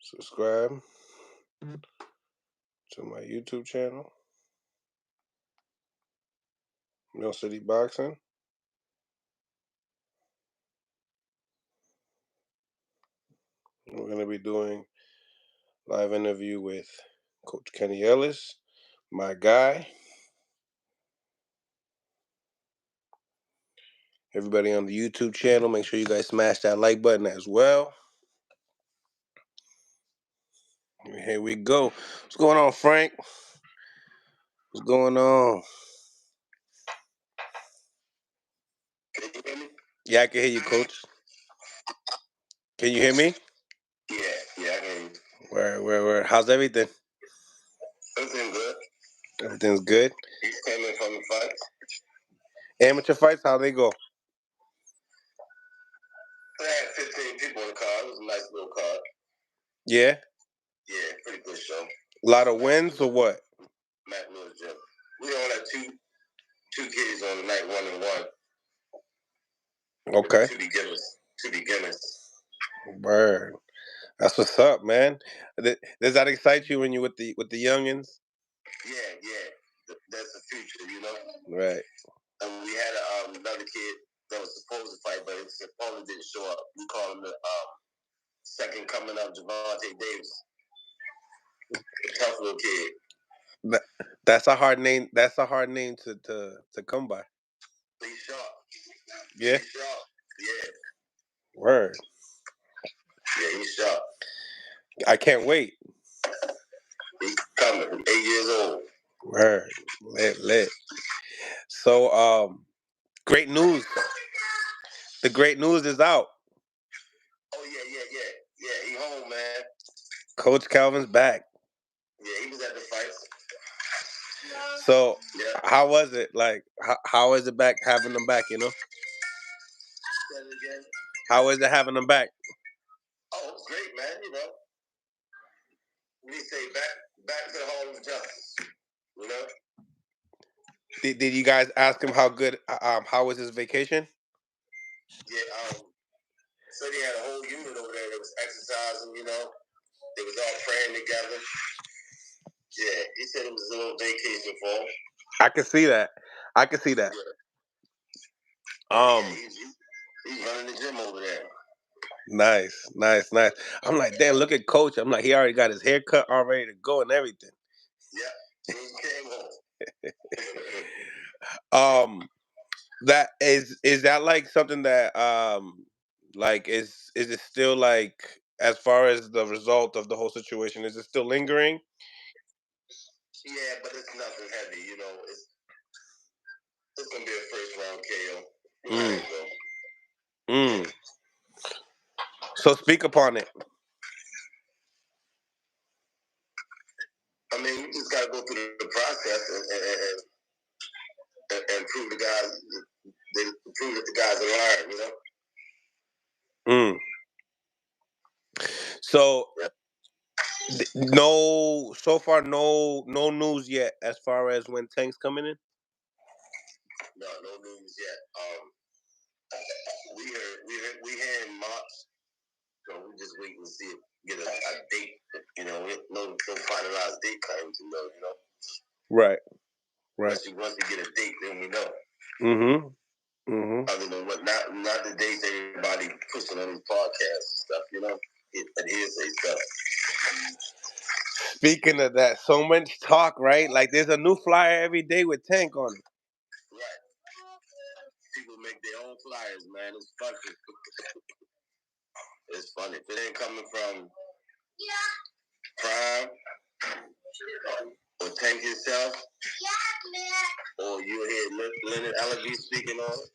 Subscribe to my YouTube channel, Mill City Boxing. We're going to be doing live interview with Coach Kenny Ellis, my guy. Everybody on the YouTube channel, make sure you guys smash that like button as well. Here we go. What's going on, Frank? What's going on? Can you hear me? Yeah, I can hear you, Coach. Can you hear me? Yeah, I can hear you. Where? How's everything? Everything good. Everything's good. You came in from the fight? Amateur fights, how they go? I had 15 people in the car. It was a nice little car. Yeah? Yeah, pretty good show. A lot of wins or what? Matt Lewis Gym. We only had two kids on the night, 1-1. Okay. Two beginners. Word. That's what's up, man. Does that excite you when you with the youngins? Yeah. That's the future, you know? Right. And we had another kid that was supposed to fight, but his opponent didn't show up. We call him the second coming up, Gervonta Davis. Tough little kid. That's a hard name. That's a hard name to come by. He's sharp. Yeah. He's sharp. Yeah. Word. Yeah, he's sharp. I can't wait. He's coming from 8 years old. Word. Lit. So, great news. The great news is out. Oh, yeah. He home, man. Coach Calvin's back. Yeah, he was at the fight. So, how was it? Like, how is it back, having them back, you know? Say it again. How is it having them back? Oh, it's great, man, you know. We say back to the Hall of Justice, you know? Did you guys ask him how good, how was his vacation? Yeah, so they had a whole unit over there that was exercising, you know. They was all praying together. Yeah, he said it was a little vacation for him. I can see that. Yeah. He's running the gym over there. Nice. I'm like, damn, look at Coach. I'm like, he already got his haircut all ready to go and everything. Yeah, he came home. That is that like something that like is it still like, as far as the result of the whole situation, is it still lingering? Yeah, but it's nothing heavy, you know. It's gonna be a first round KO. So speak upon it. I mean, you just gotta go through the process and prove the guys. Prove that the guys are lying, you know. So so far no news yet as far as when Tank's coming in. No news yet. We here in March, so we just waiting to see get a date. You know, no finalized date comes, you know. Right. Once we get a date, then we know. Other than what, not the dates everybody pushing on these podcasts and stuff, you know, and hearsay stuff. Speaking of that, so much talk, right? Like, there's a new flyer every day with Tank on it. Right. People make their own flyers, man. It's funny. It's funny. If it ain't coming from Prime or Tank himself, or you hear Leonard Allaby speaking on it,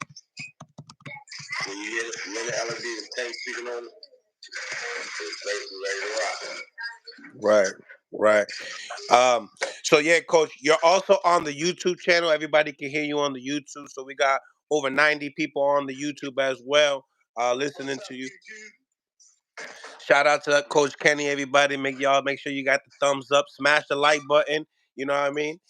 when you hear Leonard Allaby and Tank speaking on it, it's basically ready to rock. Right. So yeah, Coach, you're also on the YouTube channel. Everybody can hear you on the YouTube. So we got over 90 people on the YouTube as well, listening to you. Shout out to Coach Kenny, everybody. Make sure you got the thumbs up, smash the like button. You know what I mean?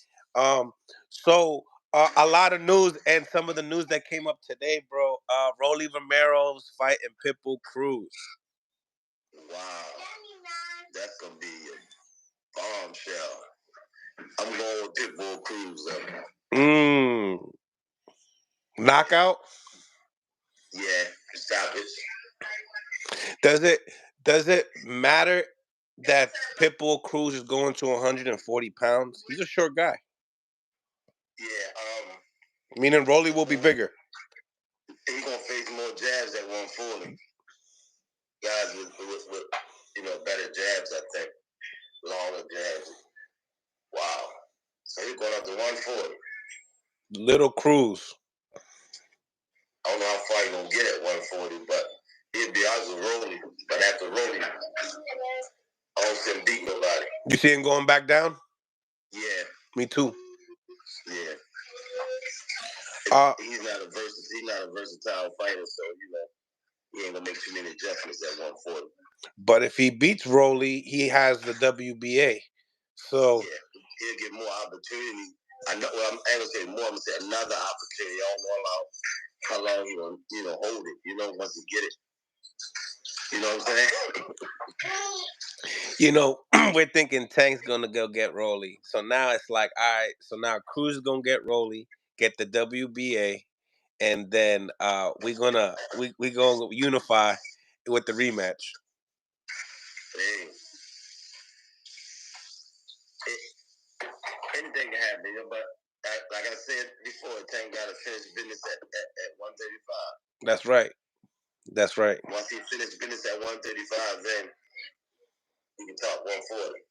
So a lot of news, and some of the news that came up today, bro. Rolly Romero's fighting Pittbull Cruz. Wow. That's gonna be a bombshell. I'm going with Pittbull Cruz though. Knockout? Yeah, stop it. Does it matter that Pitbull Cruz is going to 140 pounds? He's a short guy. Yeah, meaning Rolly will be bigger. He's gonna face more jabs at 140. Guys with better jabs, I think. Longer jabs. Wow. So he's going up to 140. Little Cruz. I don't know how far he's gonna get at 140, but he'll be out with Rolly. But after Rolly, I don't see him beat nobody. You see him going back down? Yeah. Me too. Yeah. He's not a versatile fighter, so he ain't gonna make too many adjustments at 140. But if he beats Rolly, he has the WBA. So yeah, he'll get more opportunity. I know. Well, I'm gonna say more. I'm gonna say another opportunity. I don't know how long he gonna hold it. Once he get it. You know what I'm saying? We're thinking Tank's gonna go get Rolly. So now it's like, all right. So now Cruz is gonna get Rolly, get the WBA, and then we gonna unify with the rematch. Hey, anything can happen, but like I said before, Tank got to finish business at 135. That's right. That's right. Once he finishes business at 135, then we can talk 140.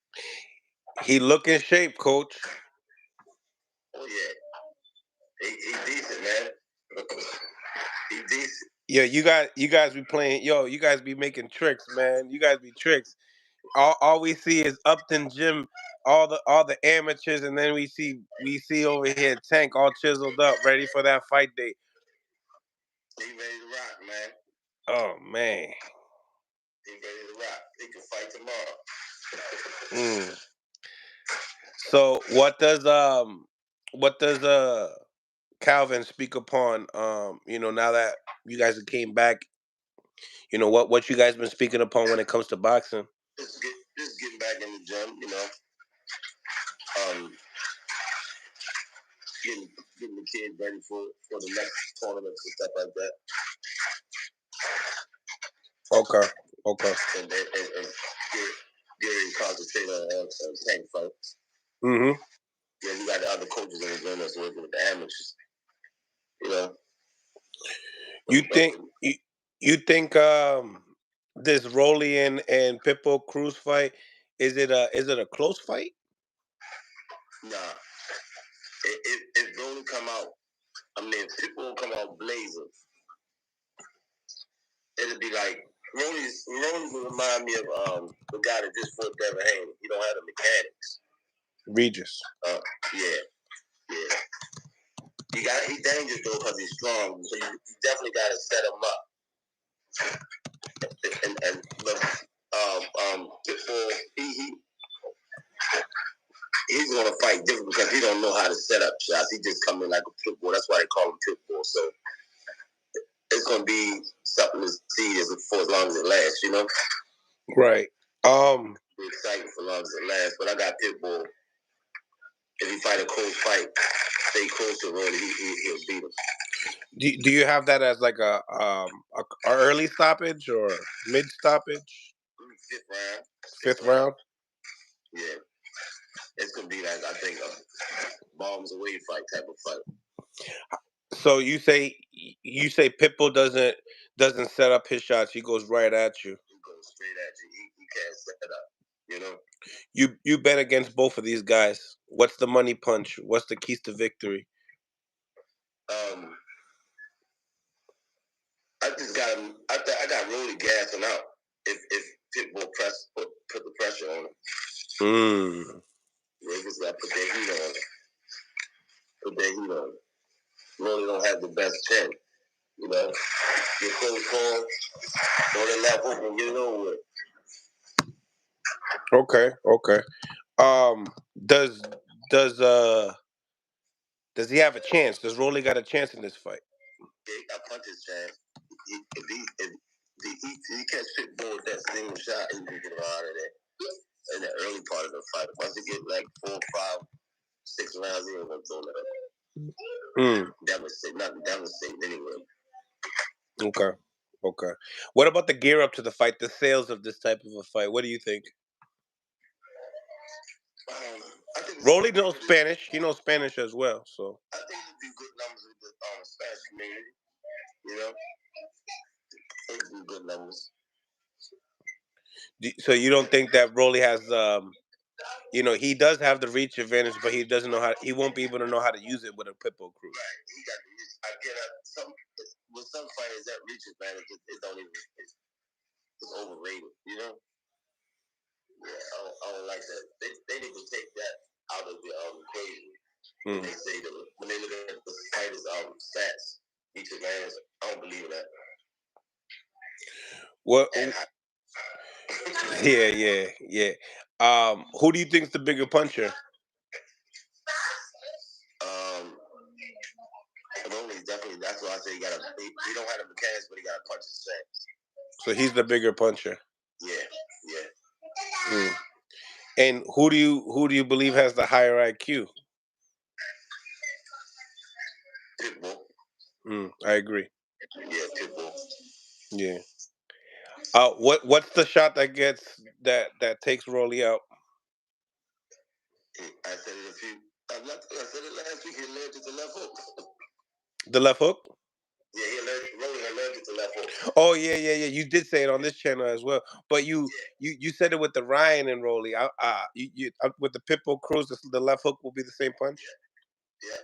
He look in shape, Coach. Oh yeah, he decent, man. He decent. Yeah, you guys be playing. Yo, you guys be making tricks, man. You guys be tricks. All we see is Upton Jim, all the amateurs, and then we see over here Tank all chiseled up, ready for that fight day. He ready to rock, man. Oh man. He ready to rock. He can fight tomorrow. So what does Calvin speak upon now that you guys came back, what you guys been speaking upon when it comes to boxing? Just getting back in the gym, getting the kids ready for the next tournaments and stuff like that. Okay. And get ready to concentrate on tank fights. Mm-hmm. Yeah, we got the other coaches in the gym that's working with the amateurs. You think this Rolly and Pitbull Cruz fight, is it a close fight? Nah. If Rolly come out, Pitbull come out blazing. It'll be like Rolly will remind me of the guy that just fought Devin Haney. He don't have the mechanics. Regis. Yeah. He's dangerous though because he's strong. So you definitely got to set him up. And Pitbull, he's gonna fight different because he don't know how to set up shots. He just come in like a Pitbull. That's why they call him Pitbull. So it's gonna be something to see for as long as it lasts. Right. Be exciting for as long as it lasts. But I got Pitbull. If he fight a close fight, stay close to Rolly, he'll beat him. Do you have that as like a early stoppage or mid stoppage? Fifth round. Fifth round. Yeah, it's gonna be like I think a bombs away fight type of fight. So you say Pitbull doesn't set up his shots. He goes right at you. He goes straight at you. He can't set it up. You bet against both of these guys. What's the money punch? What's the keys to victory? I just got him. I got Rolly gassing out. If Pitbull put the pressure on him. They just got to put their heat on him. Put their heat on him. Rolly don't have the best chin. Get close call. Throw the left hook and get it over with. Okay. Does he have a chance? Does Rolly got a chance in this fight? Yeah, he got punches chance. If he catch Pitbull with that single shot, he can get him out of there. early part of the fight. Once it get like 4, 5, 6 rounds, he ain't gonna throw that. Devastating anyway. Okay. Okay. What about the gear up to the fight, the sales of this type of a fight? What do you think? I think Rolly knows Spanish. He knows Spanish as well. So I think it'd be good numbers with the Spanish community. You know, it'd be good numbers. So you don't think that Rolly has, he does have the reach advantage, but he doesn't know how. He won't be able to know how to use it with a Pittbull crew. Right. He got the reach. I get with some fighters that reach advantage, it don't even. It's overrated. You know. Yeah, I don't like that. They need to take that out of the equation. When they say that when they look at the fighters' stats, each advantage, I don't believe in that. What? Yeah. Who do you think's the bigger puncher? Rolly's definitely. That's why I say he got he don't have the mechanics, but he got to punch his fast. So he's the bigger puncher. Yeah. And who do you believe has the higher IQ? Pittbull. I agree. Yeah, Pittbull. Yeah. What's the shot that takes Rolly out? I said it I said it last week. He allergic to left hook. The left hook? Yeah, Rolly allergic to left hook. Oh yeah. You did say it on this channel as well, but you said it with the Ryan and Rolly. With the Pitbull Cruz, the left hook will be the same punch. Yeah.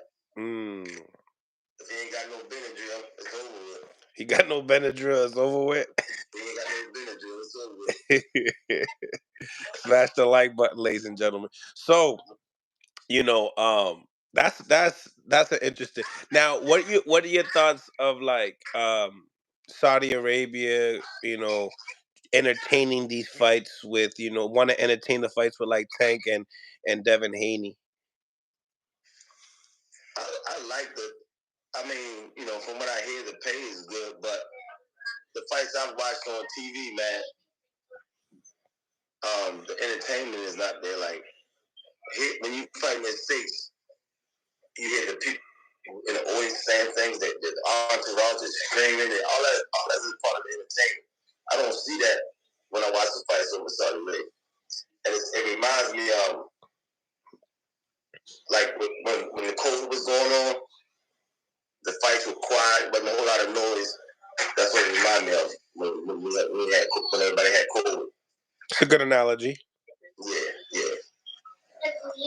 If he ain't got no Benadryl, it's over with. He got no Benadryl, it's over with. He ain't got no Benadryl, it's over with. Smash the like button, ladies and gentlemen. So, that's an interesting. Now, what are your thoughts of like Saudi Arabia, entertaining these fights with, want to entertain the fights with like Tank and Devin Haney? I like from what I hear, the pay is good, but the fights I've watched on TV, man, the entertainment is not there. Like, when you fight in the States, you hear the people in the audience saying things, that the entourage is screaming, and all that is part of the entertainment. I don't see that when I watch the fights over Saudi Arabia. And it reminds me of, like, when the COVID was going on, the fights were quiet, wasn't a whole lot of noise. That's what it reminded me of when everybody had COVID. It's a good analogy.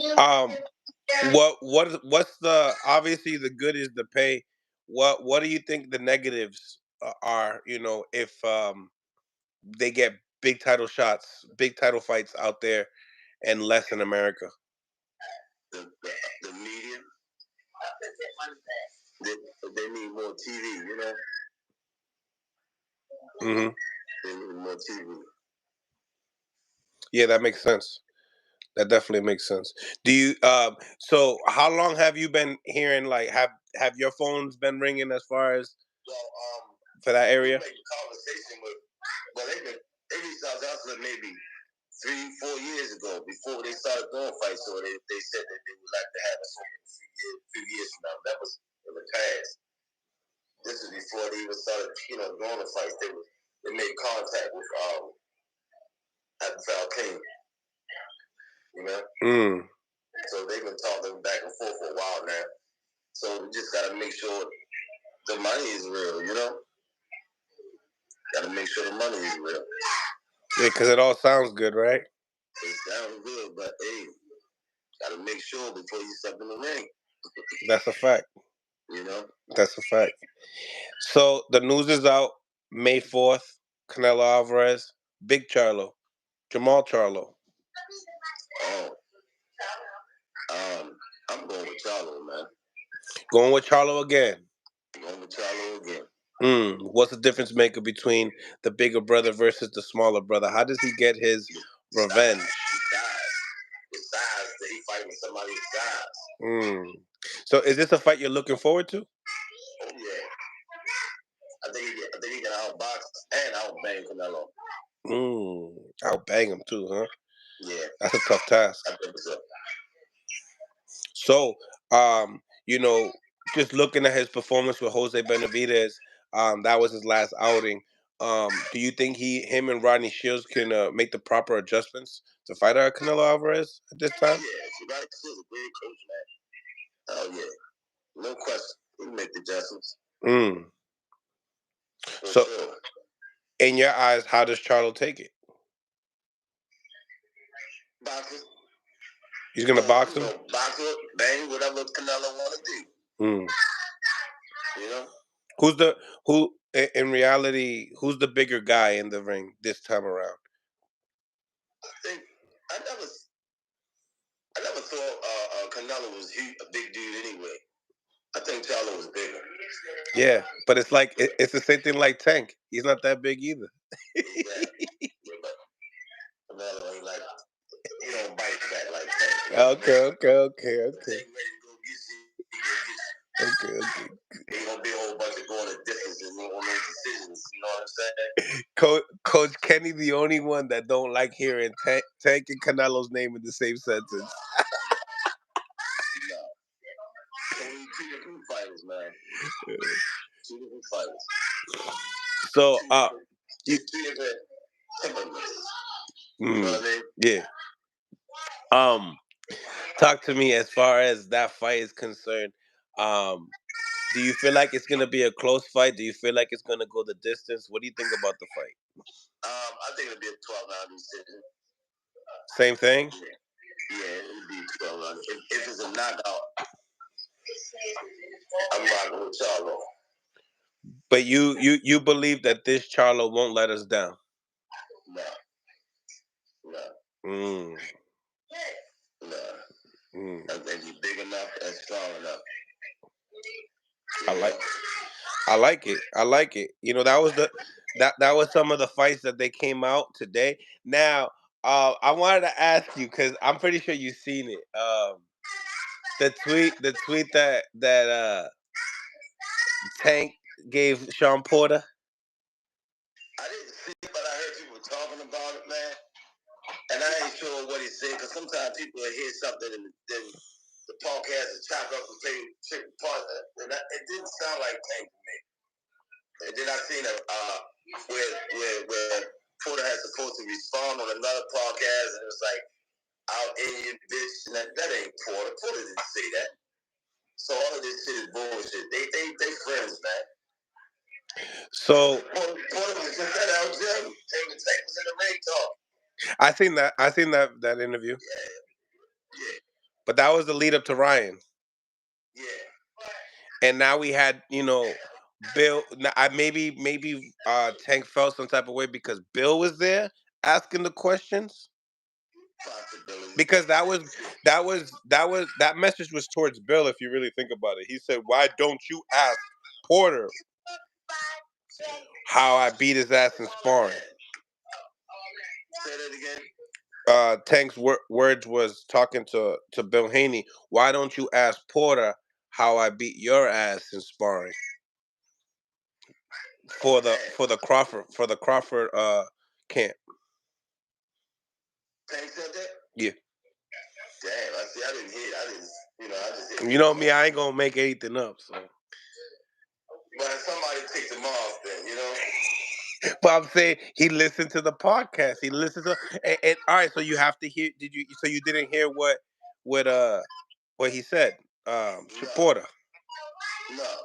Yeah. What's the, obviously the good is the pay. What do you think the negatives are? If they get big title shots, big title fights out there, and less in America. The media, they need more TV. They need more TV. Yeah, that makes sense. That definitely makes sense. Do you so how long have you been hearing, like, have your phones been ringing as far as for that area? We make a conversation they reached out to us maybe 3-4 years ago before they started doing fights, so they said that they would like to have us over a few years from now. That was in the past. This is before they even started, doing the fights. They made contact with Abdul King. So they've been talking back and forth for a while now. So we just gotta make sure the money is real, Gotta make sure the money is real. Yeah, because it all sounds good, right? It sounds good, but hey, gotta make sure before you step in the ring. That's a fact. That's a fact. So the news is out. May 4th, Canelo Alvarez, Big Charlo, Jamal Charlo. I'm going with Charlo, man. Going with Charlo again. Going with Charlo again. What's the difference maker between the bigger brother versus the smaller brother? How does he get his revenge? The size that he fighting somebody's size. So is this a fight you're looking forward to? Oh yeah. I think he can outbox and outbang Canelo. Outbang him too, huh? Yeah. That's a tough task. I think so. So, you know, just looking at his performance with Jose Benavidez, that was his last outing. Do you think him and Rodney Shields can make the proper adjustments to fight Canelo Alvarez at this time? Yeah, Rodney Shields is a great coach, man. Oh yeah, no question. He can make the adjustments. So, sure. In your eyes, how does Charlo take it? Boxing. He's gonna box him. Box him, bang, whatever Canelo want to do. You know. Who in reality? Who's the bigger guy in the ring this time around? I think I never thought Canelo was a big dude anyway. I think Charlo was bigger. Yeah, but it's like it's the same thing like Tank. He's not that big either. Exactly. Yeah, but Canelo ain't like he don't bite back like Tank. Okay. Tank ready to go get you. Okay. Ain't gonna be a whole bunch of going to distance and on those decisions. You know what I'm saying? Coach Kenny, the only one that don't like hearing Tank and Canelo's name in the same sentence. No. Two different fighters, man. Two different fighters. So, two different temperaments. You know what I mean? Yeah. Talk to me as far as that fight is concerned. Do you feel like it's gonna be a close fight? Do you feel like it's gonna go the distance? What do you think about the fight? I think it'll be a 12-round decision. Same thing? Yeah, it'll be 12 rounds. If it's a knockout, I'm rocking with Charlo. But you believe that this Charlo won't let us down? No. No. I think he's big enough and strong enough. I like it. You know, that was some of the fights that they came out today. Now, I wanted to ask you because I'm pretty sure you've seen it. The tweet that Tank gave Sean Porter. I didn't see it, but I heard people talking about it, man. And I ain't sure what he said because sometimes people will hear something and then the podcast is chopped up and say certain parts, and it didn't sound like Tank to me. And then I seen where Porter had supposed to respond on another podcast, and it was like, "Out in your bitch," and that ain't Porter. Porter didn't say that. So all of this shit is bullshit. They friends, man. So Porter was just at out gym. Tank was in the ring talk. I seen that interview. Yeah. But that was the lead up to Ryan. Yeah. And now we had, Bill. Maybe Tank felt some type of way because Bill was there asking the questions. Because that message was towards Bill. If you really think about it, he said, "Why don't you ask Porter how I beat his ass in sparring?" Say that again. Tank's words was talking to Bill Haney. Why don't you ask Porter how I beat your ass in sparring? For the Crawford camp. Tank said that? Yeah. Damn, I didn't hear. I just hear. You know me, I ain't gonna make anything up. So. But somebody takes them off, then But I'm saying he listened to the podcast. He listened to and all right. So you have to hear. Did you? So you didn't hear what he said? Porter. No.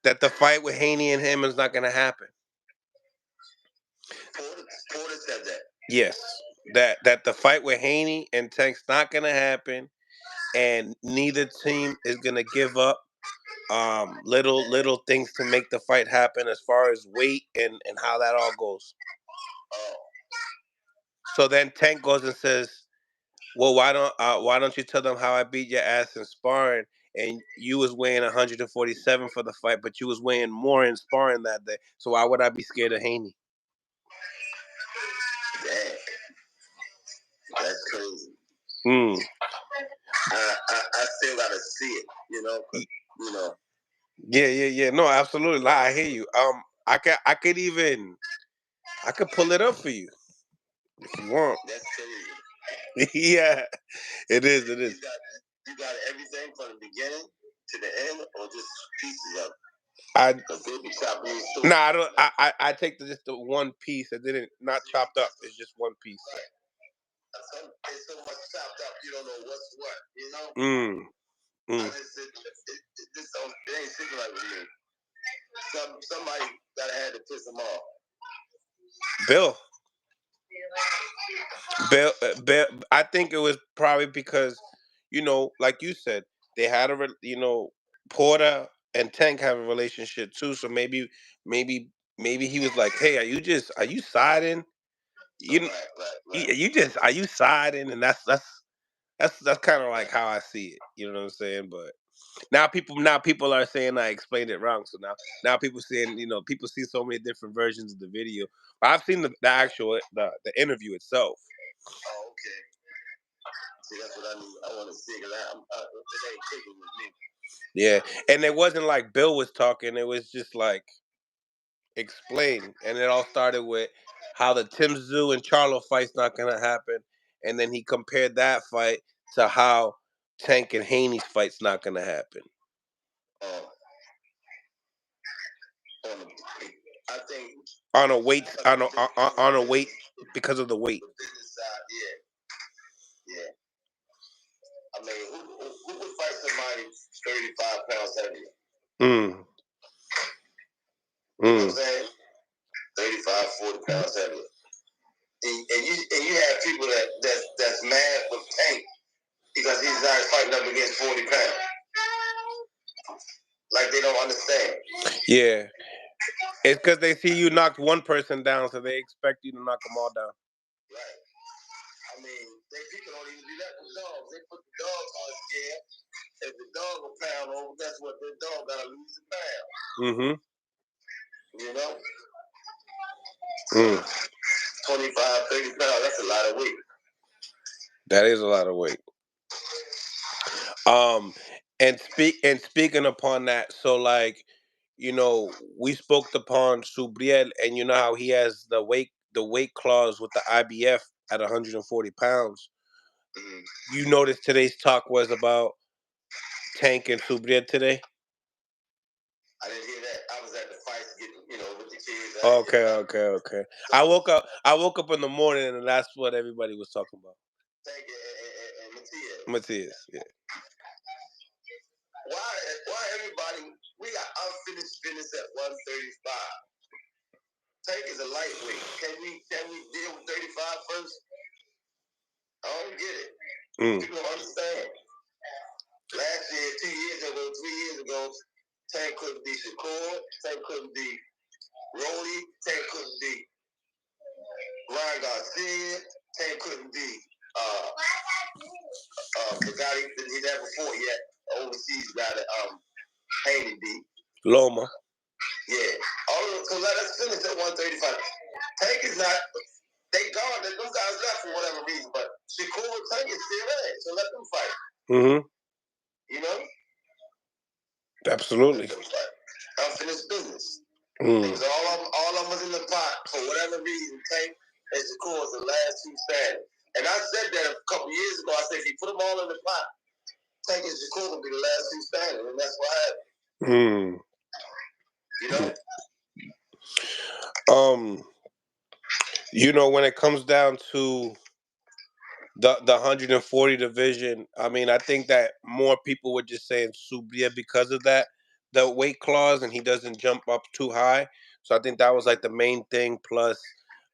That the fight with Haney and him is not gonna happen. Porter said that. Yes. That the fight with Haney and Tank's not gonna happen, and neither team is gonna give up little things to make the fight happen as far as weight and how that all goes. Oh. So then Tank goes and says, "Well, why don't you tell them how I beat your ass in sparring? And you was weighing 147 for the fight, but you was weighing more in sparring that day. So why would I be scared of Haney?" Damn. That's crazy. I still gotta see it, Yeah. No, absolutely. I hear you. I could pull it up for you if you want. That's crazy. Yeah, it is. It is. You got everything from the beginning to the end, or just pieces of it? I don't. I take just the one piece. I didn't not chopped up. It's just one piece. Right. It's so much chopped up, you don't know what's what. You know. I just it ain't sitting right with me. Somebody gotta have to piss them off. Bill. I think it was probably because, like you said, they had Porter and Tank have a relationship too. So maybe he was like, hey, are you siding? Are you siding? And that's kind of like how I see it. You know what I'm saying? But now people are saying I explained it wrong. So now people saying, people see so many different versions of the video. But I've seen the actual the interview itself. Oh, okay. See, that's what I need. I want to see it. It ain't clicking with me. Yeah, and it wasn't like Bill was talking. It was just like explain, and it all started with how the Tim Zoo and Charlo fight's not gonna happen, and then he compared that fight to how Tank and Haney's fight's not gonna happen. I think on a weight because of the weight. Yeah. I mean, who would fight somebody 35 pounds heavier? You know what I'm saying? 35, 40 pounds heavier. And you have people that's mad with Tank because he's not fighting up against 40 pounds. Like they don't understand. Yeah. It's because they see you knocked one person down, so they expect you to knock them all down. Right. I mean, people don't even do that with dogs. They put the dogs on a scale. If the dog will pound over, that's what the dog got to lose a pound. You know? 25, 30 pounds, that's a lot of weight. That is a lot of weight. And speaking upon that, so like, we spoke upon Subriel, and you know how he has the weight clause with the IBF at 140 pounds. You noticed today's talk was about Tank and Subriel today? I didn't hear that. I was at the fight getting, with the kids. Okay. So, I woke up in the morning, and that's what everybody was talking about. Tank and Matias, yeah. Why everybody? We got unfinished business at 135. Tank is a lightweight. Can we deal with 35 first? I don't get it. People don't understand. Last year, 2 years ago, 3 years ago, Tank couldn't be Shakur. Tank couldn't be Rolly. Tank couldn't be Ryan Garcia. Tank couldn't be the guy he never fought yet. Overseas guy that Haney beat. Loma. Yeah. So let us finish at 135. Tank is not. They gone. Those guys left for whatever reason, but Shakur and Tank is still there. So let them fight. You know. Absolutely. Unfinished business. Because all of them was in the pot for whatever reason. Tank and Shakur was the last two standing. And I said that a couple years ago. I said if you put them all in the pot, Tank and Shakur will be the last two standing, and that's what happened. You know. When it comes down to the 140 division, I mean, I think that more people were just saying Subria because of the weight clause, and he doesn't jump up too high. So I think that was like the main thing. Plus,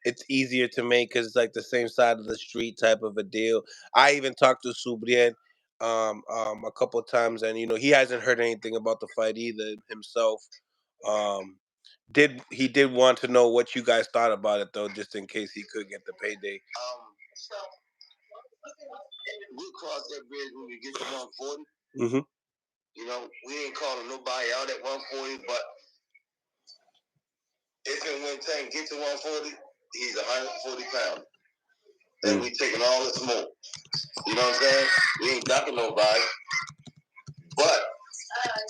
it's easier to make because it's like the same side of the street type of a deal. I even talked to Subria a couple of times, and he hasn't heard anything about the fight either himself. He did want to know what you guys thought about it though, just in case he could get the payday. We'll cross that bridge when we get to 140. We ain't calling nobody out at 140, but if and when Tank get to 140, he's 140 pounds. And we taking all the smoke. You know what I'm saying? We ain't ducking nobody. But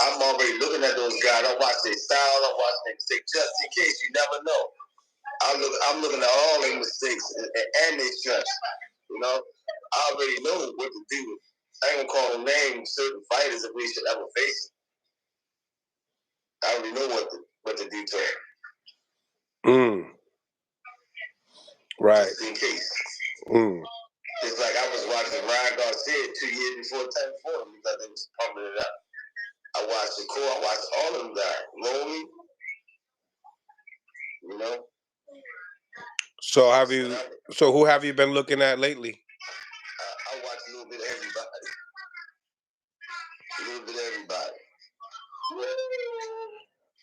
I'm already looking at those guys. I watch their style. I watch their mistakes just in case. You never know. I'm looking at all their mistakes and their strengths. You know? I already know what to do. I ain't gonna call them names certain fighters if we should ever face them. I already know what to do to them. Right. Just in case. It's like I was watching Ryan Garcia 2 years before 10-4 because they was pumping it up. I watched the core. I watched all of them guys. Lomi, you know. So who have you been looking at lately? I watched a little bit of everybody.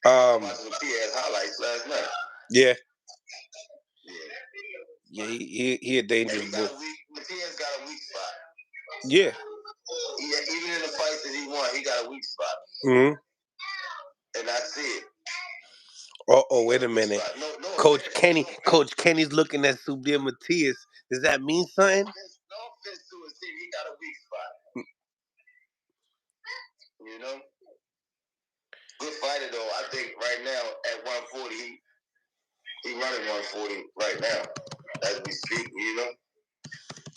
I watched the PS highlights last night. Yeah. Yeah, he a dangerous bull. Matias got a weak spot. Yeah. Even in the fights that he won, he got a weak spot. And I see it. Oh, wait a minute. Coach Kenny's looking at Subir Matias. Does that mean something? No offense to his team, he got a weak spot. You know? Good fighter though. I think right now at 140, he running 140 right now as we speak, you know?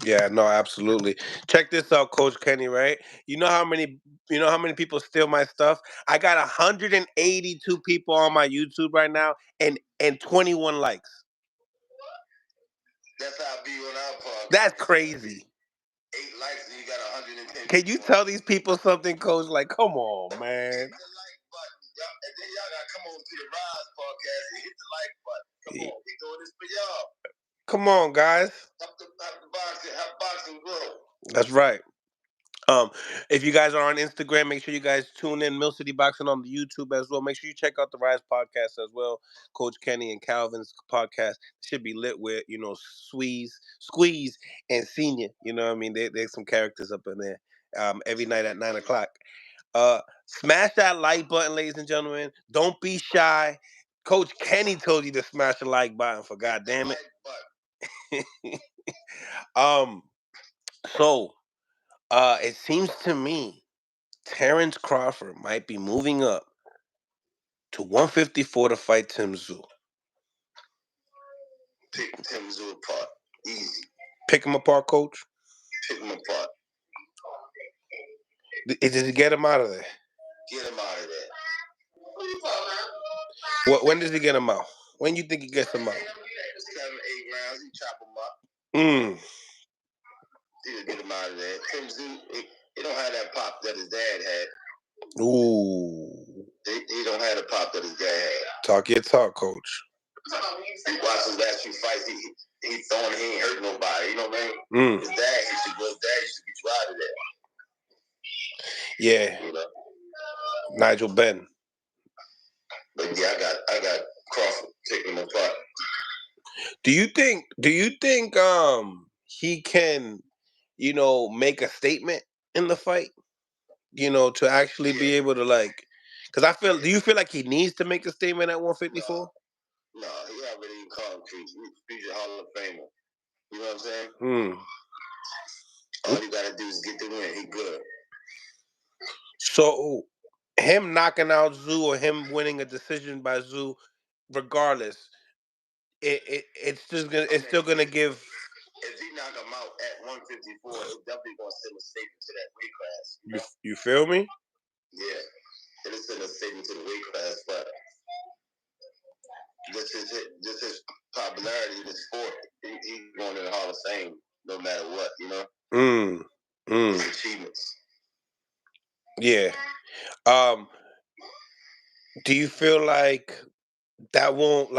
Yeah, no, absolutely. Check this out, Coach Kenny, right? You know how many people steal my stuff? I got 182 people on my YouTube right now and 21 likes. That's how I be on our podcast. That's crazy. 8 likes and you got 110. Can you tell these people something, Coach? Like, come on, man. Hit the like button. And then y'all gotta come on to the Rise podcast and hit the like button. Come on, we doing this for y'all. Come on, guys. Help boxing grow. That's right. If you guys are on Instagram, make sure you guys tune in Mill City Boxing on the YouTube as well. Make sure you check out the Rise podcast as well. Coach Kenny and Calvin's podcast should be lit with, Squeeze, and Senior. You know what I mean? There's some characters up in there. Every night at 9:00. Smash that like button, ladies and gentlemen. Don't be shy. Coach Kenny told you to smash the like button, for goddamn it. So it seems to me Terrence Crawford might be moving up to 154 to fight Tim Tszyu. Pick Tim Tszyu apart. Easy. Pick him apart, Coach? Pick him apart. Does he get him out of there? Get him out of there. When does he get him out? When you think he gets him out? 7, 8 rounds, he chop him up. He'll get him out of there. Tim Tszyu, he don't have that pop that his dad had. Ooh. He don't have the pop that his dad had. Talk your talk, Coach. He watched his last few fights. He throwing. He ain't hurt nobody. You know what I mean? His dad used to get you out of there. Yeah. You know? Nigel Benn. But yeah, I got Crawford taking him apart. Do you think he can, make a statement in the fight? To actually be able to because do you feel like he needs to make a statement at 154? No, he already concrete. He's a Hall of Famer. You know what I'm saying? All you gotta do is get the win. He good. So him knocking out Tszyu or him winning a decision by Tszyu, regardless, it's still gonna give. If he knock him out at 154, it's definitely gonna send a statement to that weight class. You feel me? Yeah, it'll send a statement to the weight class, but just his popularity in the sport, he's going to the Hall of Fame no matter what, you know. His achievements. Yeah. Do you feel like that won't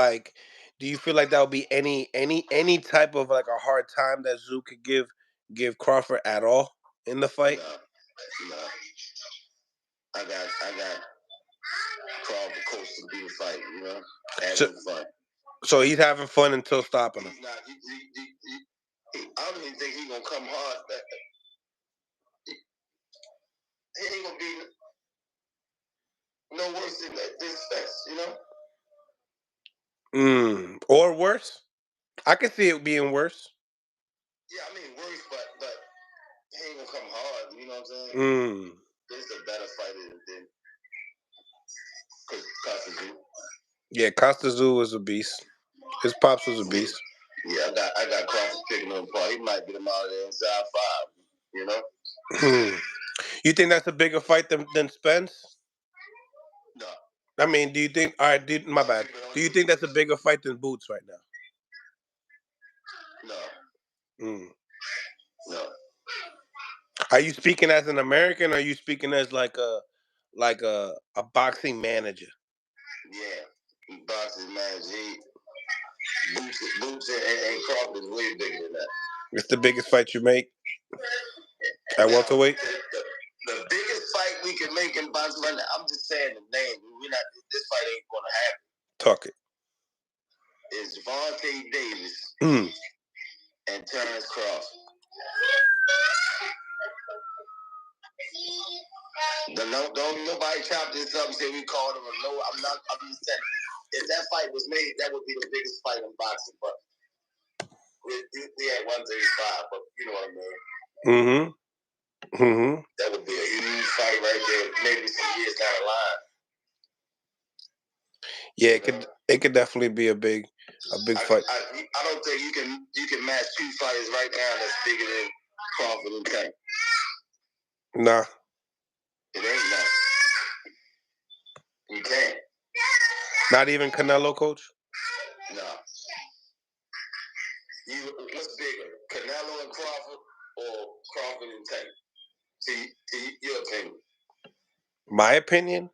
do you feel like that will be any type of a hard time that Tszyu could give Crawford at all in the fight? No. I got Crawford coasting through the fight, you know, having fun. So he's having fun until stopping him. I don't even think he's gonna come hard. He ain't gonna be no worse than this fest, you know. Or worse. I could see it being worse. Yeah, I mean worse, but he ain't gonna come hard. You know what I'm saying? This is a better fighter than Costa Tszyu. Yeah, Costa Tszyu was a beast. His pops was a beast. Yeah, I got Crawford picking him apart. He might get him out of there inside 5. You know. You think that's a bigger fight than Spence? No. I mean, do you think? All right, my bad. Do you think that's a bigger fight than Boots right now? No. No. Are you speaking as an American? Or are you speaking as like a boxing manager? Yeah, boxing manager. Boots and Crawford is way bigger than that. It's the biggest fight you make at welterweight. The biggest fight we can make in boxing right now. I'm just saying the name. We're not. This fight ain't gonna happen. Talk it. It's Gervonta Davis and Terrence Crawford. Don't nobody chop this up and say we called him a no. I'm just saying. If that fight was made, that would be the biggest fight in boxing. But we had 135. But you know what I mean. That would be a huge fight right there. Maybe some years down the line. Yeah, it could definitely be a big fight. I don't think you can match 2 fighters right now that's bigger than Crawford and Tank. Nah. It ain't nothing. You can't. Not even Canelo, coach? No. What's bigger, Canelo and Crawford or Crawford and Tank? To your opinion. My opinion?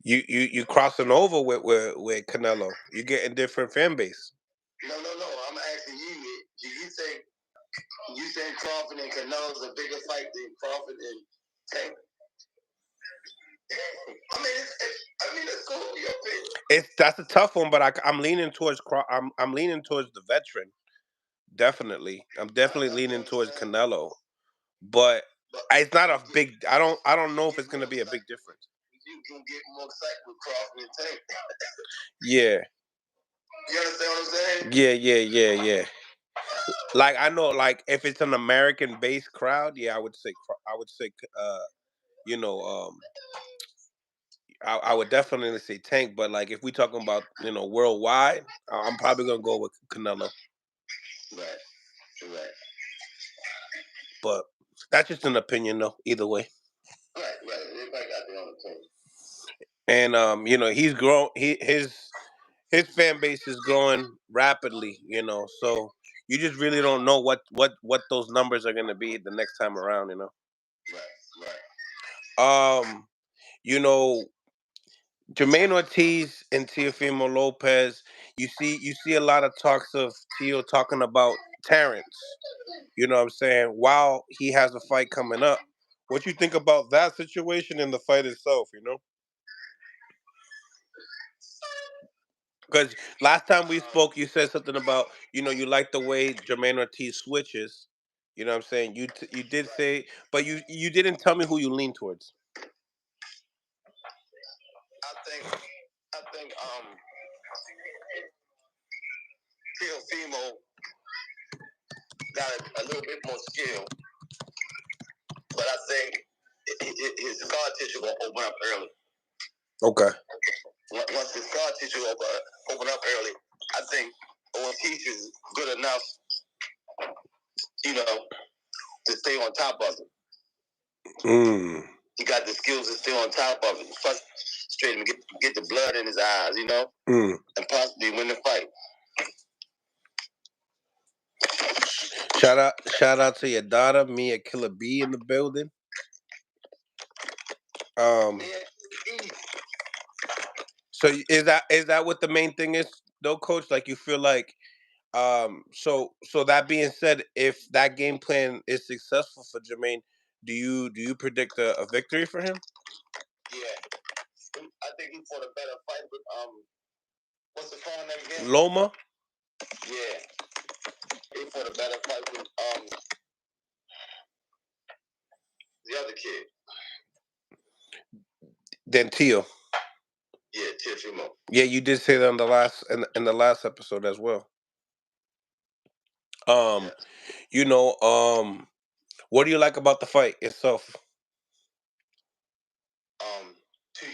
Yeah. You crossing over with Canelo. You're getting different fan base. No. I'm asking you. Do you think Crawford and Canelo is a bigger fight than Crawford and Tank? I mean, it's cool. Your opinion. That's a tough one, but I'm leaning towards I'm leaning towards the veteran. Definitely, I'm definitely leaning towards Canelo, but it's not a big. I don't know if it's going to be a big difference. You can get more excited with Crawford and Tank. Yeah. You understand what I'm saying? Yeah. Like I know, like if it's an American-based crowd, yeah, I would say, you know, I would definitely say Tank. But like if we talking about worldwide, I'm probably gonna go with Canelo. Right. But that's just an opinion, though. Either way. Right. Everybody got their own opinion. And he's grown. His fan base is growing rapidly. So you just really don't know what those numbers are gonna be the next time around. Right. Jermaine Ortiz and Teofimo Lopez. You see a lot of talks of Teo talking about Terrence. You know what I'm saying? While he has a fight coming up. What you think about that situation and the fight itself, Because last time we spoke, you said something about, you like the way Jermaine Ortiz switches. You know what I'm saying? You did say, but you didn't tell me who you lean towards. I think Teofimo got a little bit more skill, but I think his scar tissue will open up early. Okay. Once the scar tissue open up early, I think Ortiz is good enough, to stay on top of it. He got the skills to stay on top of it. Frustrate him, get the blood in his eyes, and possibly win the fight. Shout out to your daughter, Mia Killer B, in the building. So is that what the main thing is, though, Coach? Like you feel like, so that being said, if that game plan is successful for Jermaine, do you predict a victory for him? Yeah, I think he fought a better fight with what's the phone name again? Loma. Yeah, he fought a better fight with the other kid. Then Teo. Yeah, Teofimo. Yeah, you did say that in the last episode as well. What do you like about the fight itself? Two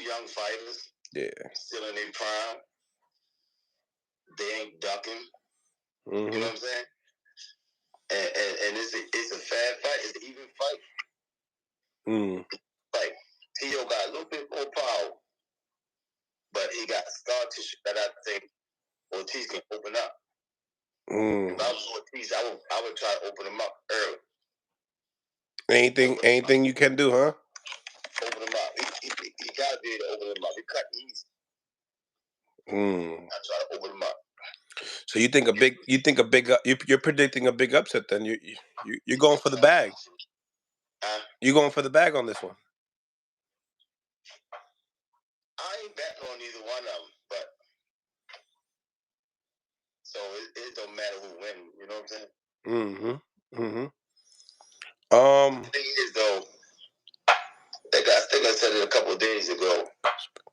young fighters. Yeah. Still in their prime. they ain't ducking. Mm-hmm. You know what I'm saying? And it's a fair fight. It's an even fight. Like T.O. got a little bit more power, but he got scar tissue that I think Ortiz can open up. If I was Ortiz, I would try to open him up early. Anything you can do, huh? Open him up. He got to be able to open him up. He cut easy. I try to open him up. So you're predicting a big upset then? You're going for the bag. You're going for the bag on this one. I ain't betting on either one of them, but so it don't matter who wins. You know what I'm saying? The thing is, though, I think I said it a couple of days ago.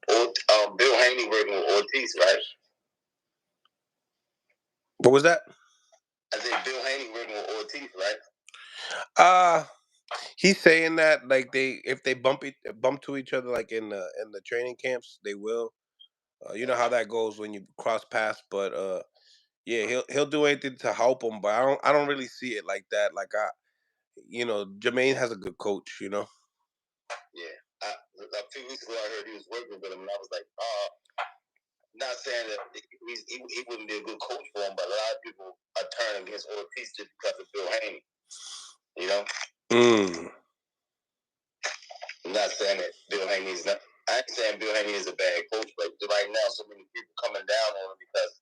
Bill Haney working with Ortiz, right? What was that? I think Bill Haney working with Ortiz, right? He's saying that like if they bump to each other like in the training camps, they will. You know how that goes when you cross paths, but yeah, he'll do anything to help him, but I don't really see it like that. Like Jermaine has a good coach, you know. Yeah, a few weeks ago I heard he was working with him, and I was like, not saying that he wouldn't be a good coach for him, but a lot of people are turning against Ortiz just because of Bill Haney. You know? I'm not saying that Bill Haney is not. I ain't saying Bill Haney is a bad coach, but right now so many people coming down on him because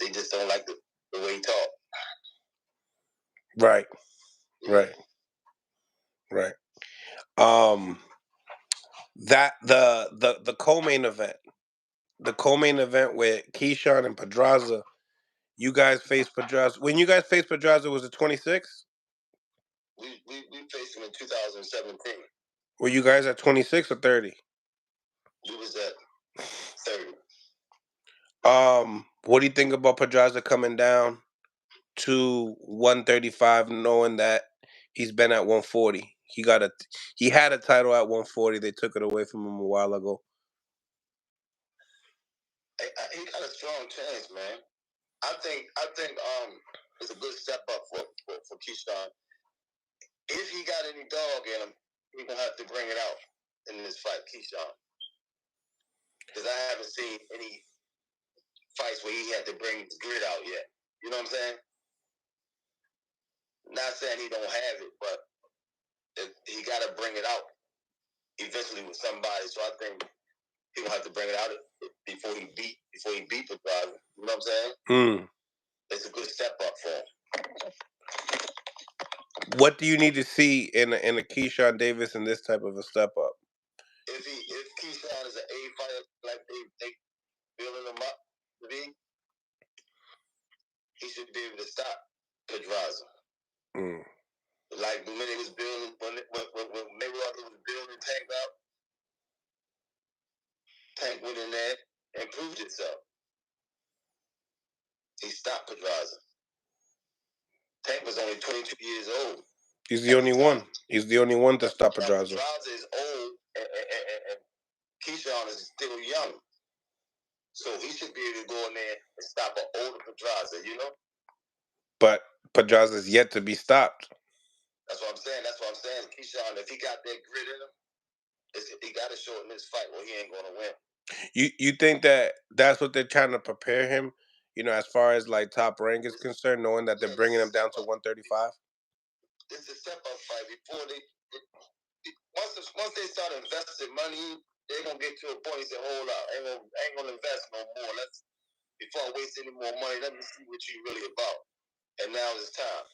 they just don't like the way he talk. Right. Yeah. Right. That the co-main event. The co-main event with Keyshawn and Pedraza. You guys faced Pedraza. When you guys faced Pedraza, was it 26? We faced him in 2017. Were you guys at 26 or 30? We was at 30. What do you think about Pedraza coming down to 135, knowing that he's been at 140? He had a title at 140. They took it away from him a while ago. He got a strong chance, man. I think it's a good step up for Keyshawn. If he got any dog in him, he gonna have to bring it out in this fight, Keyshawn. Because I haven't seen any fights where he had to bring his grit out yet. You know what I'm saying? Not saying he don't have it, but he got to bring it out eventually with somebody. So I think he gonna have to bring it out before he beat the driver. You know what I'm saying? It's a good step up for him. What do you need to see in a Keyshawn Davis in this type of a step up? If Keyshawn is an A fighter like they building him up to be, he should be able to stop Pedraza. Like when they was building, when Mayweather was building Tank up, Tank went in there and proved itself. He stopped Pedraza. Tank was only 22 years old. He's the only one. He's the only one to stop Pedraza. Pedraza is old, and Keyshawn is still young. So he should be able to go in there and stop an older Pedraza, you know? But Pedraza is yet to be stopped. That's what I'm saying. Keyshawn, if he got that grit in him, he got to show it in this fight or he ain't going to win. You think that's what they're trying to prepare him, as far as like top rank is concerned, knowing that they're bringing him down to 135? It's a step-up fight. Once they start investing money, they're going to get to a point and say, hold up, I ain't going to invest no more. Before I waste any more money, let me see what you're really about. And now it's time.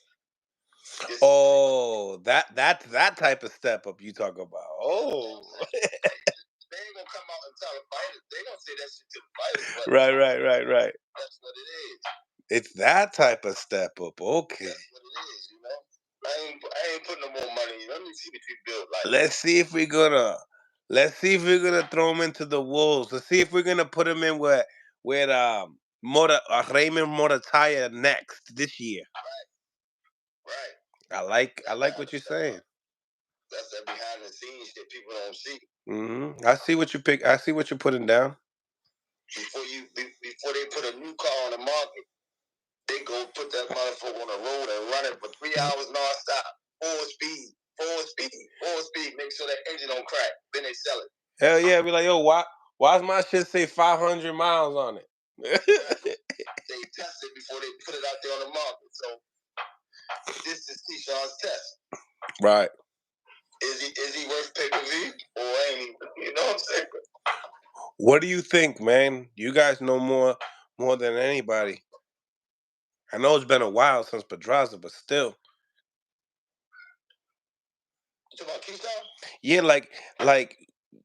That type of step up you talk about. Oh. They ain't gonna come out and tell the fighters. They gonna say that shit to the fighters. But Right. That's what it is. It's that type of step up. Okay. That's what it is, you know. I ain't putting no more money. Let me see what you build. Like, let's see if we're gonna throw him into the wolves. Let's see if we're gonna put him in with Raymond Morataya next this year. Right. I like what you're saying. That's that behind the scenes shit people don't see. I see what you pick. I see what you're putting down. before they put a new car on the market, they go put that motherfucker on the road and run it for 3 hours nonstop, full speed. Make sure that engine don't crack. Then they sell it. Hell yeah, be like, yo, why's my shit say 500 miles on it? They test it before they put it out there on the market. So this is Keyshawn's test. Right. Is he worth pay-per-view or ain't he? You know what I'm saying? What do you think, man? You guys know more than anybody. I know it's been a while since Pedraza, but still. You talking about Keyshawn? Yeah, like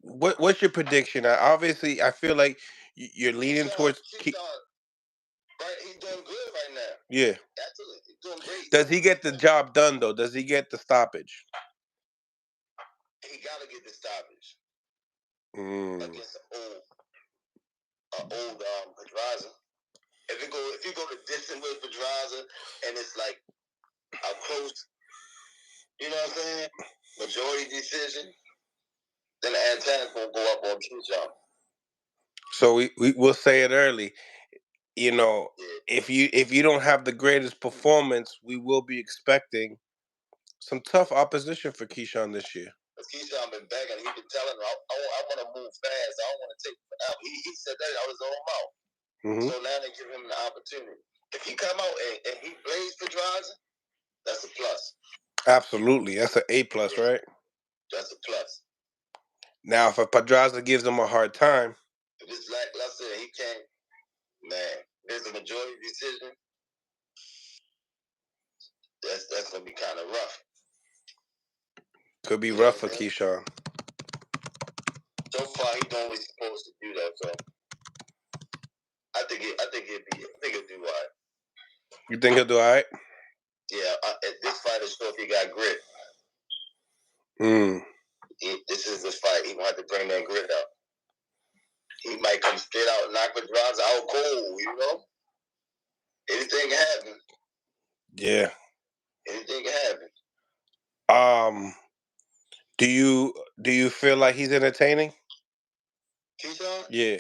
what's your prediction? Obviously, I feel like you're leaning towards Keyshawn, right? He's doing good right now. Yeah. Absolutely. He's doing great. Does he get the job done though? Does he get the stoppage? He gotta get the stoppage. Against an old Pedraza. If you go the distance with Pedraza and it's like a close, you know what I'm saying, majority decision, then the antenna's gonna go up on Keyshawn. So we'll say it early. You know, yeah. if you don't have the greatest performance, we will be expecting some tough opposition for Keyshawn this year. Keyshawn been begging. He been telling him, I want to move fast. I don't want to take forever. He said that out of his own mouth. Mm-hmm. So now they give him the opportunity. If he come out and he plays for Pedraza, that's a plus. Absolutely. That's an A+, yeah. Right? That's a plus. Now, if a Pedraza gives him a hard time. If it's lackluster, he can't, man, there's a majority decision. That's going to be kind of rough. Could be rough for Keyshawn. So far, he's only supposed to do that, so I think he'll do all right. You think he'll do all right? Yeah, this fight is sure if he got grit. This is the fight. He gonna have to bring that grit out. He might come straight out and knock Pedraza out cold, you know? Anything can happen. Yeah. Anything can happen. Do you feel like he's entertaining? Keyshawn? Yeah.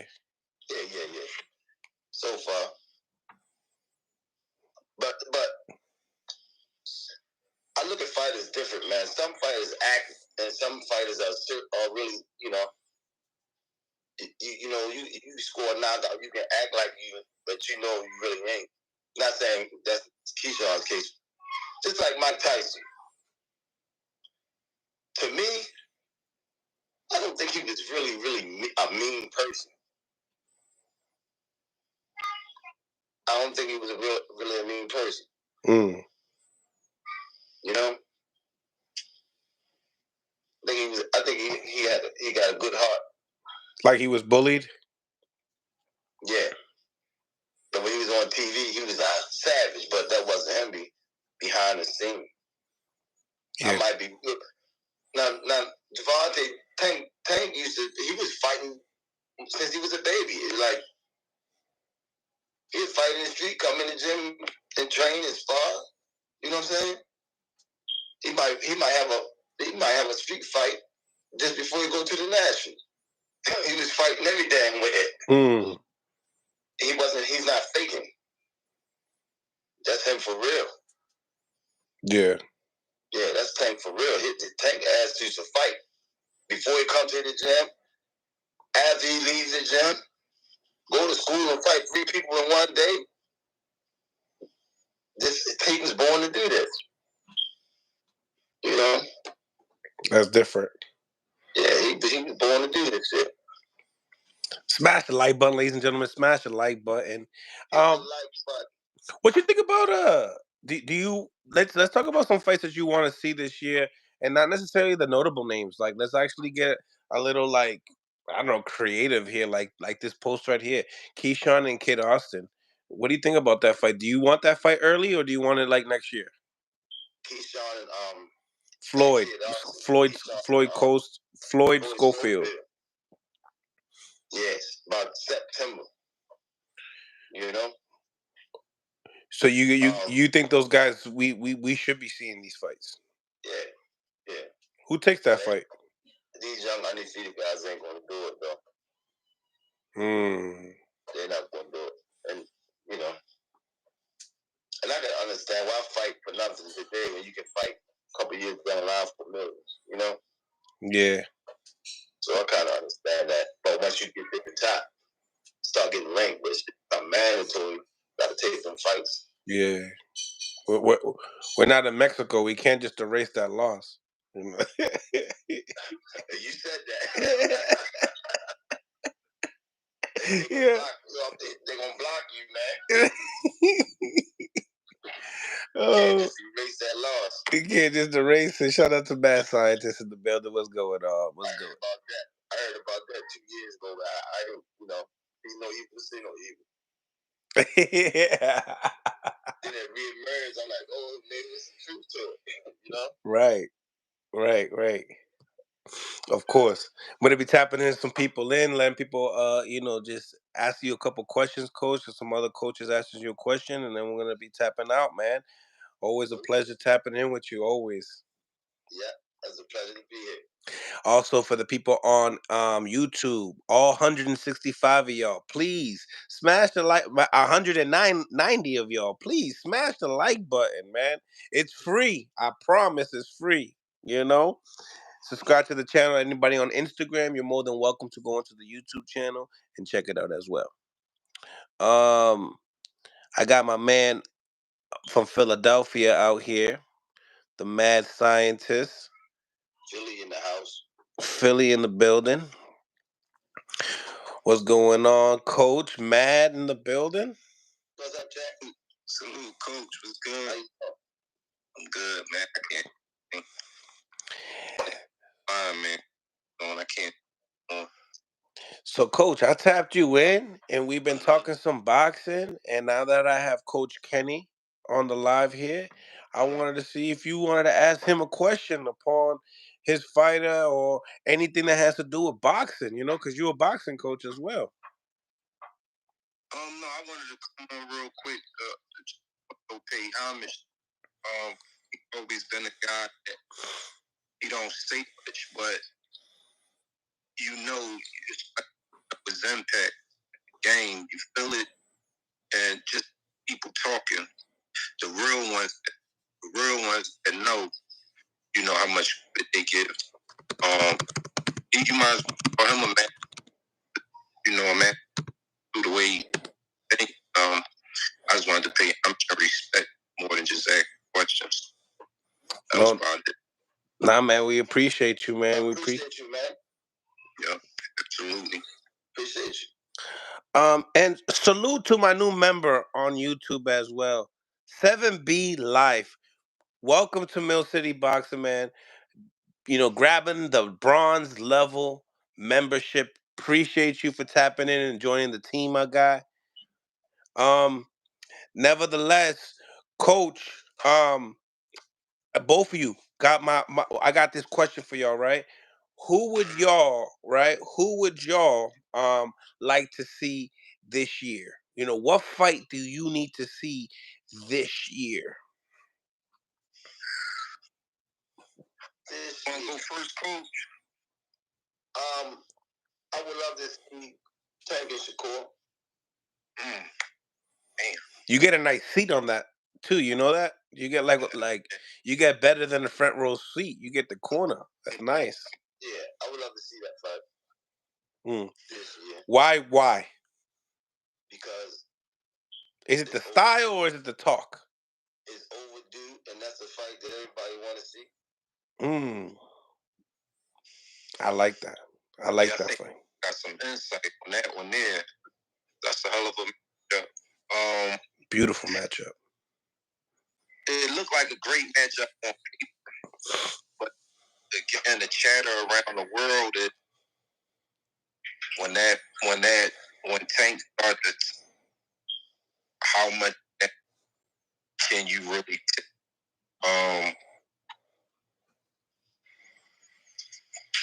Yeah. So far. But I look at fighters different, man. Some fighters act and some fighters are really, you know, you score a knockout, you can act like you, but you know you really ain't. Not saying that's Keyshawn's case. Just like Mike Tyson. To me, I don't think he was really a mean person. I don't think he was really a mean person. You know? I think he got a good heart. Like he was bullied? Yeah. But when he was on TV, he was savage, but that wasn't him behind the scene. Yeah. I might be good. Now Gervonta Tank he was fighting since he was a baby. It's like he was fighting in the street, come in the gym and train and spar. You know what I'm saying? He might have a street fight just before he go to the national. He was fighting every damn way. He's not faking. That's him for real. Yeah. Yeah, that's Tank for real. Tank asked you to fight before he comes to the gym, after he leaves the gym, go to school and fight 3 people in one day. He was born to do this. You know? That's different. Yeah, he was born to do this shit. Smash the like button, ladies and gentlemen. Smash the like button. What you think about do you let's talk about some fights that you want to see this year, and not necessarily the notable names. Like let's actually get a little like I don't know creative here, like this post right here, Keyshawn and Kid Austin. What do you think about that fight? Do you want that fight early or do you want it like next year? Keyshawn and Floyd Schofield. Yes, about September. You know. So you think those guys we should be seeing these fights? Yeah. Who takes that fight? These young undefeated guys ain't gonna do it though. understand why fight for nothing today when you can fight a couple years down the line for millions, you know? Yeah. So I kind of understand that. But once you get to the top, start getting ranked, which is mandatory, got to take them fights. Yeah. We're not in Mexico. We can't just erase that loss. You said that. They're gonna block you, man. You can't just erase that loss. You can't just erase it. Shout out to Mad Scientist in the building. What's going on? What's going on? I heard about that 2 years ago. I don't, he's no evil, say no evil. Yeah. Then it reemerged. I'm like, oh, maybe there's some truth to it, you know? Right. Of course. I'm gonna be tapping in some people letting people just ask you a couple questions, coach, or some other coaches asking you a question, and then we're gonna be tapping out, man. Always a pleasure tapping in with you, always. Yeah, it's a pleasure to be here. Also, for the people on YouTube, all 165 of y'all, please smash the like. 190 of y'all, please smash the like button, man. It's free. I promise, it's free. Subscribe to the channel. Anybody on Instagram, you're more than welcome to go onto the YouTube channel and check it out as well. I got my man from Philadelphia out here, the Mad Scientist. Philly in the house. Philly in the building. What's going on, Coach? Mad in the building? What's up, Jack? Salute, Coach. What's good? I'm good, man. I can't. Fine, man. I can't. So, Coach, I tapped you in, and we've been talking some boxing. And now that I have Coach Kenny on the live here, I wanted to see if you wanted to ask him a question upon his fighter or anything that has to do with boxing, because you're a boxing coach as well. No, I wanted to come on real quick to pay homage. He's always been a guy that he don't say much, but his impact game, you feel it, and just people talking, the real ones that know, how much they give. You might as well call him a man, a man through the way he think. I just wanted to pay him some respect more than just ask questions. That was about it. Nah, man, we appreciate you, man. We appreciate you, man. Yeah, absolutely. Appreciate you. And salute to my new member on YouTube as well, 7B Life. Welcome to Mill City Boxing, man. Grabbing the bronze level membership. Appreciate you for tapping in and joining the team, my guy. Nevertheless, Coach, both of you got I got this question for y'all, right? Who would y'all like to see this year? What fight do you need to see this year? Want to go first, Coach? I would love to see Tank and Shakur. Damn. You get a nice seat on that too. You know that you get like you get better than the front row seat. You get the corner. That's nice. Yeah, I would love to see that fight this year. Why? Because is it the style or is it the talk? It's overdue, and that's a fight that everybody want to see. I like that. I like that fight. Got some insight on that one there. That's a hell of a matchup. Beautiful matchup. It looked like a great matchup on paper, but again, the chatter around the world is when Tank started, how much can you really take?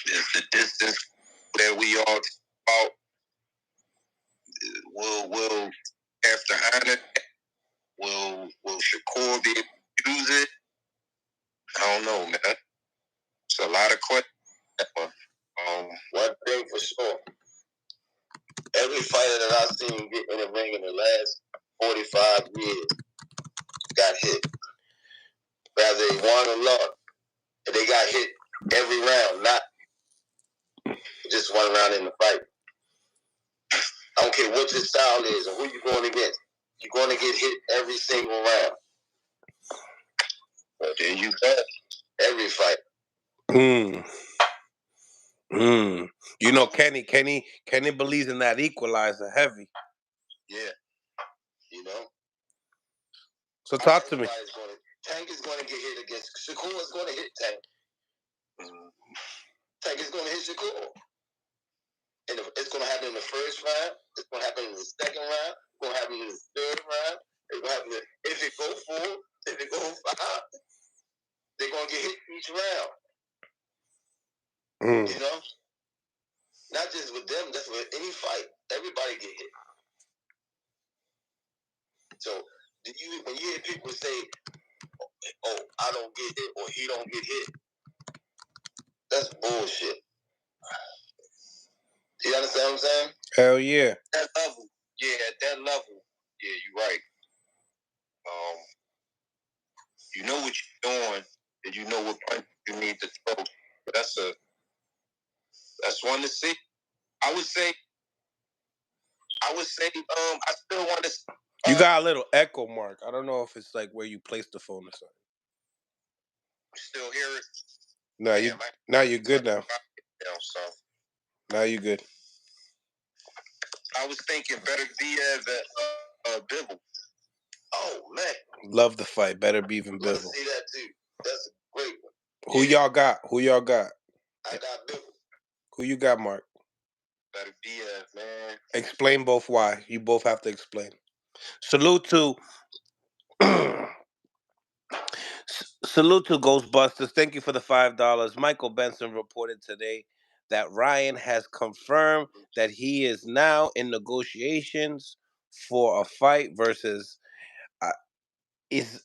Is the distance that we all talk about will after Hunter will Shakur be able to use it? I don't know, man. It's a lot of questions. One thing for sure, every fighter that I've seen get in the ring in the last 45 years got hit. Whether they won or lost, they got hit every round, not just one round in the fight. I don't care what your style is or who you're going against. You're going to get hit every single round. But then you bet every fight. You know, Kenny believes in that equalizer heavy. Yeah. You know. So talk to me. Tank is going to get hit against Shakur. Is going to hit Tank. Tank is going to hit Shakur. And it's going to happen in the first round. It's going to happen in the second round. It's going to happen in the third round. It's going to happen if it go 4, if it go 5. They're going to get hit each round. You know? Not just with them, that's with any fight. Everybody get hit. So, when you hear people say, oh, I don't get hit or he don't get hit, that's bullshit. You understand what I'm saying? Hell yeah. That level. Yeah, at that level. Yeah, you're right. You know what you're doing, and you know what punch you need to throw. But that's one to see. I would say, I still want to. You got a little echo, Mark. I don't know if it's like where you place the phone or something. You still hear it? No, now you're good now. Now you're good. I was thinking better Diaz than Pittbull. Oh man, love the fight. Better be even Pittbull. See that too. That's a great one. Who y'all got? I got Pittbull. Who you got, Mark? Better Diaz, man. Explain both why. You both have to explain. Salute to Ghostbusters. Thank you for the $5. Michael Benson reported today that Ryan has confirmed that he is now in negotiations for a fight versus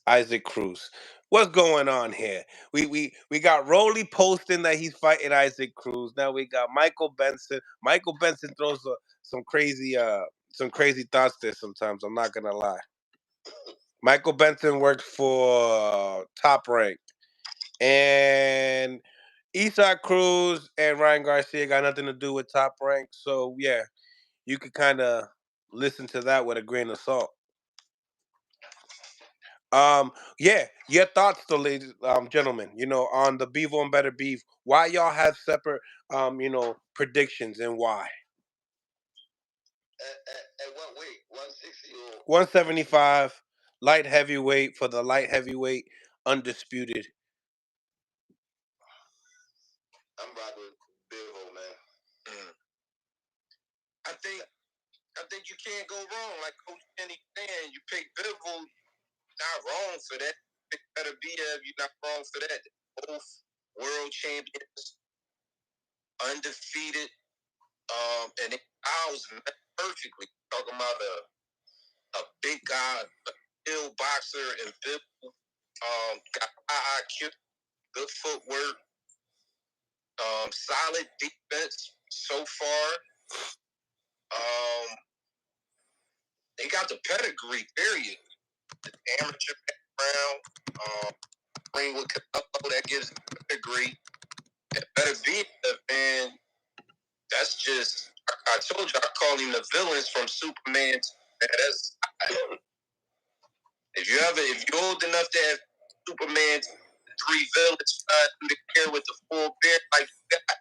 Isaac Cruz. What's going on here? We got Rolly posting that he's fighting Isaac Cruz. Now we got Michael Benson. Michael Benson throws some crazy thoughts there sometimes. I'm not gonna lie. Michael Benson works for Top Rank, and Isaac Cruz and Ryan Garcia got nothing to do with Top Rank. So yeah, you could kind of listen to that with a grain of salt. Yeah, your thoughts, though, ladies, gentlemen. On the Bevo and Better Beef. Why y'all have separate, predictions and why? At what weight? 160 or 175, light heavyweight for the light heavyweight undisputed. I'm rocking with Bevo, man. I think you can't go wrong. Like Coach Kenny saying, you pick Pittbull, not wrong for that. Pick Better Diaz, you're not wrong for that. Both world champions, undefeated, and it was perfectly. Talking about a big guy, a ill boxer, and Pittbull, got high IQ, good footwork, solid defense so far. They got the pedigree, period. The amateur background, ring with Canelo, that gives pedigree. And Better be, man, that's just, I told you, I call him the villains from Superman. That's, if you're old enough to have Superman's 3 villains to care with the full beard like that,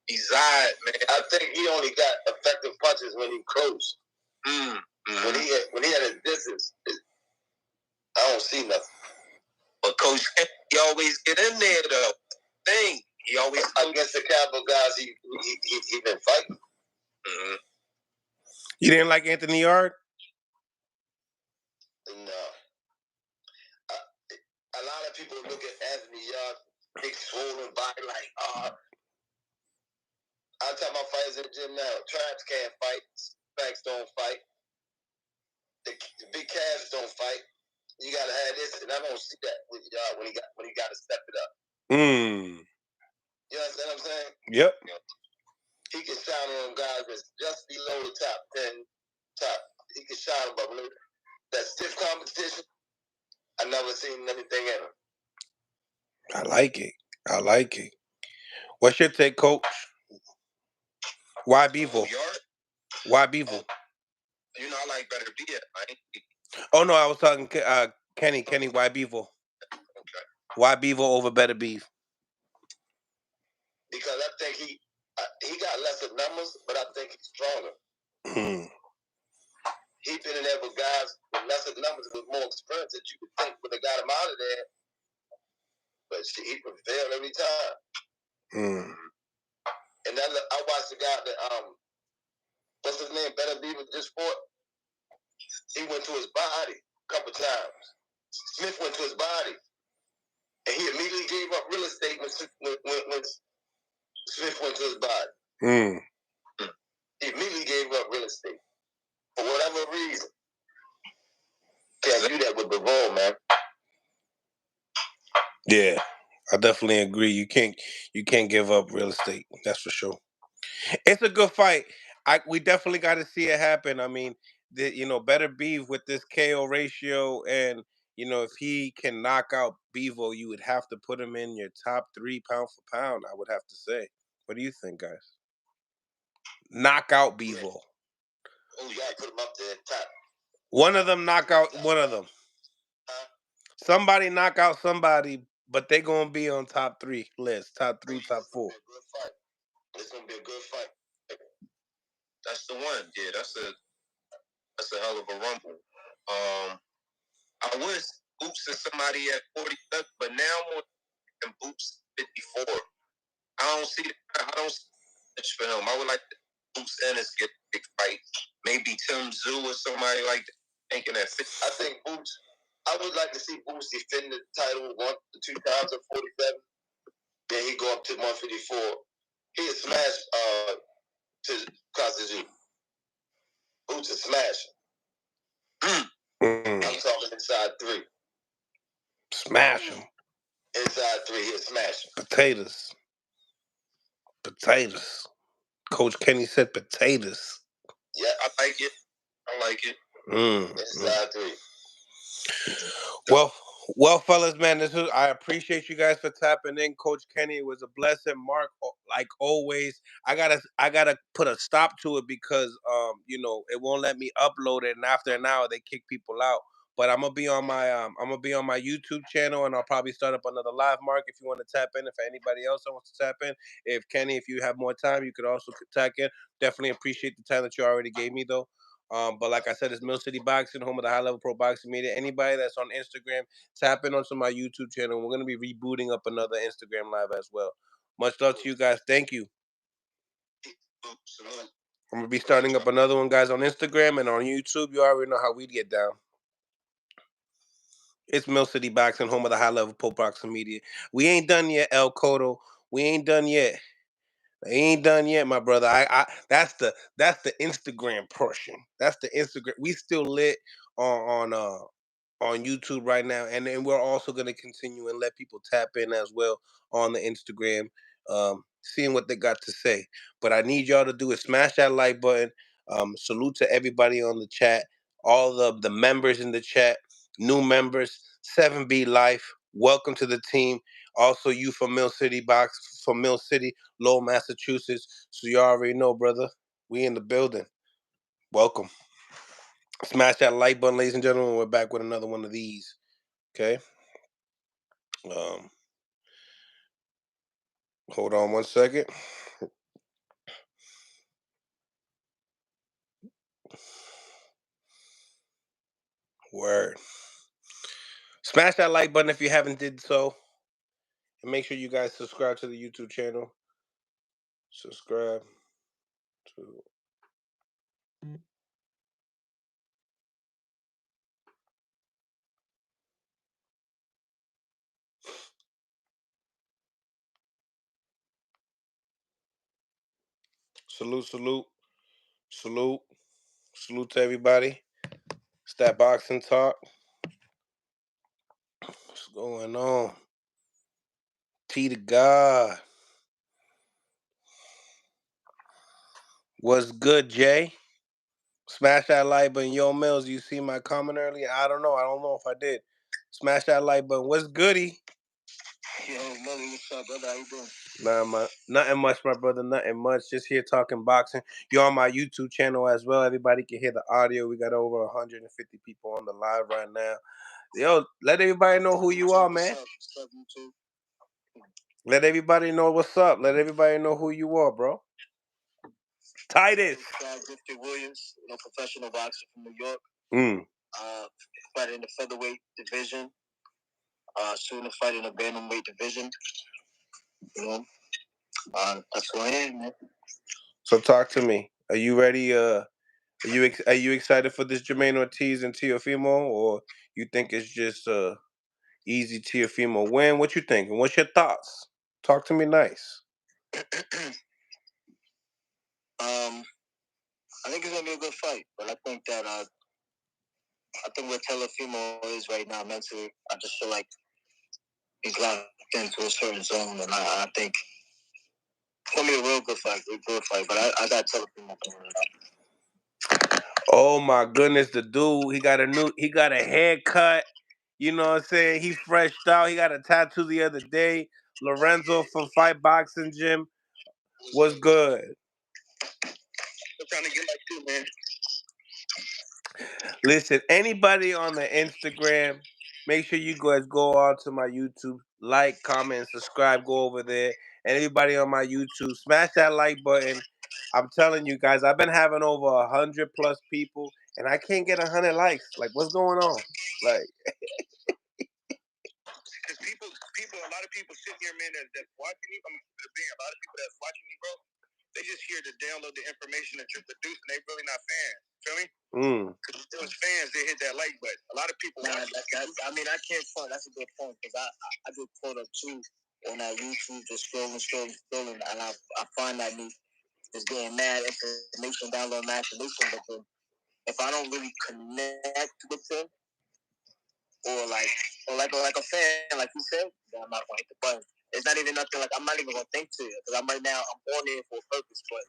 he's Zod, man. I think he only got effective punches when he close. When he had a distance, I don't see nothing. But Coach, he always get in there though. He always against the capital guys. He been fighting. You didn't like Anthony Yard? No. A lot of people look at Anthony Yard, big swollen body, like, I tell my fighters in the gym now, Traps can't fight, Banks don't fight, the big calves don't fight. You gotta have this, and I don't see that with Yard when he got to step it up. You understand what I'm saying? Yep. He can shine on guys that's just below the top 10. He can shine, but when that stiff competition, I never seen anything in him. I like it. I like it. What's your take, Coach? Why Bevo? Why Bevo? You know, I like better be it. Oh no, I was talking Kenny. Kenny, why Bevo? Okay. Why Bevo over better beef? Because I think he got lesser numbers, but I think he's stronger. He's been in there with guys with lesser numbers with more experience that you would think would have got him out of there, but he prevailed every time. And then I watched the guy that what's his name? Better Beaver just fought. He went to his body a couple times. Smith went to his body, and he immediately gave up real estate when Smith went to his body. He immediately gave up real estate for whatever reason. Can't do that with Bavone, man. Yeah, I definitely agree. You can't give up real estate. That's for sure. It's a good fight. We definitely got to see it happen. I mean, better beef with this KO ratio, and if he can knock out Bevo, you would have to put him in your top 3 pound for pound. I would have to say. What do you think, guys? Knock out Bevo. Oh, you gotta put him up there top. One of them knock out one of them. Somebody knock out somebody, but they gonna be on top 3 list, top 3, top 4. It's gonna be a good fight. That's the one. Yeah, that's a hell of a rumble. I wish Boots is somebody at 47, but now more than Boots 54. I don't see much for him. I would like to Boots Ennis get a big fight. Maybe Tim Zoo or somebody like that. Thinking that 50. I think Boots. I would like to see Boots defend the title 1 to 2 times at 47. Then he go up to 154. He is smashed to Kazuzu. Boots is smashing. I'm talking inside 3. Smash him. Inside 3, he'll smash him. Potatoes. Coach Kenny said potatoes. Yeah, I like it. Inside 3. Well, fellas, man, I appreciate you guys for tapping in. Coach Kenny, it was a blessing. Mark, like always, I gotta put a stop to it because it won't let me upload it, and after an hour they kick people out. But I'm gonna be on my YouTube channel, and I'll probably start up another live. Mark, if you want to tap in, if anybody else wants to tap in, if Kenny, if you have more time, you could also tap in. Definitely appreciate the time that you already gave me, though. But like I said, it's Mill City Boxing, home of the high level pro boxing media. Anybody that's on Instagram, tap in onto my YouTube channel. We're gonna be rebooting up another Instagram live as well. Much love to you guys. Thank you. I'm gonna be starting up another one, guys, on Instagram and on YouTube. You already know how we get down. It's Mill City Boxing, home of the high level pro boxing media. We ain't done yet, El Cotto. We ain't done yet. They ain't done yet, my brother. That's the Instagram portion. That's the Instagram. We still lit on YouTube right now, and then we're also gonna continue and let people tap in as well on the Instagram, seeing what they got to say. But I need y'all to do is smash that like button. Salute to everybody on the chat, all of the members in the chat, new members, 7B Life. Welcome to the team. Also, you from Mill City, Lowell, Massachusetts. So you already know, brother. We in the building. Welcome. Smash that like button, ladies and gentlemen. We're back with another one of these. Okay. Hold on one second. Word. Smash that like button if you haven't did so. And make sure you guys subscribe to the YouTube channel. Subscribe to salute to everybody. It's that boxing talk. What's going on? T to God. What's good, Jay? Smash that like button. Yo, Mills, you see my comment earlier? I don't know if I did. Smash that like button. What's goody? Yo, Melly, what's up, brother? How you doing? Nothing much, my brother. Nothing much. Just here talking boxing. You're on my YouTube channel as well. Everybody can hear the audio. We got over 150 people on the live right now. Yo, let everybody know who you are, man. What's up, YouTube? Let everybody know what's up. Let everybody know who you are, bro. Titus. Victor Williams, professional boxer from New York. Mm. Fighting in the featherweight division. Soon to fight in the bantamweight division. You know, that's who I am, man. So talk to me. Are you ready? Are you excited for this Jermaine Ortiz and Teofimo, or you think it's just easy Teofimo win? What you thinking? What's your thoughts? Talk to me nice. I think it's gonna be a good fight, but I think that I think where Teofimo is right now mentally, I just feel like he's locked into a certain zone, and I think it's gonna be a real good fight, But I got Teofimo coming up. Oh my goodness, the dude, he got a haircut. You know what I'm saying? He freshed out. He got a tattoo the other day. Lorenzo from Fight Boxing Gym was good. I'm trying to get like you, man. Listen, anybody on the Instagram, make sure you guys go on to my YouTube, like, comment, and subscribe. Go over there. And everybody on my YouTube, smash that like button. I'm telling you guys, I've been having over 100+ people, and I can't get 100 likes. Like, what's going on? Like, because a lot of people sit here, man, that's watching me. A lot of people that's watching me, bro. They just here to download the information that you're producing. They really not fans. Feel me? Because if it was fans, they hit that like button. A lot of people. I mean, I can't front. That's a good point because I get caught up too on that YouTube, just scrolling, and I find that me just getting mad information, download mad information, but then if I don't really connect with them or like a fan, like you said, then I'm not gonna hit the button. It's not even nothing like I'm not even gonna think to it because I'm right now I'm on there for a purpose, but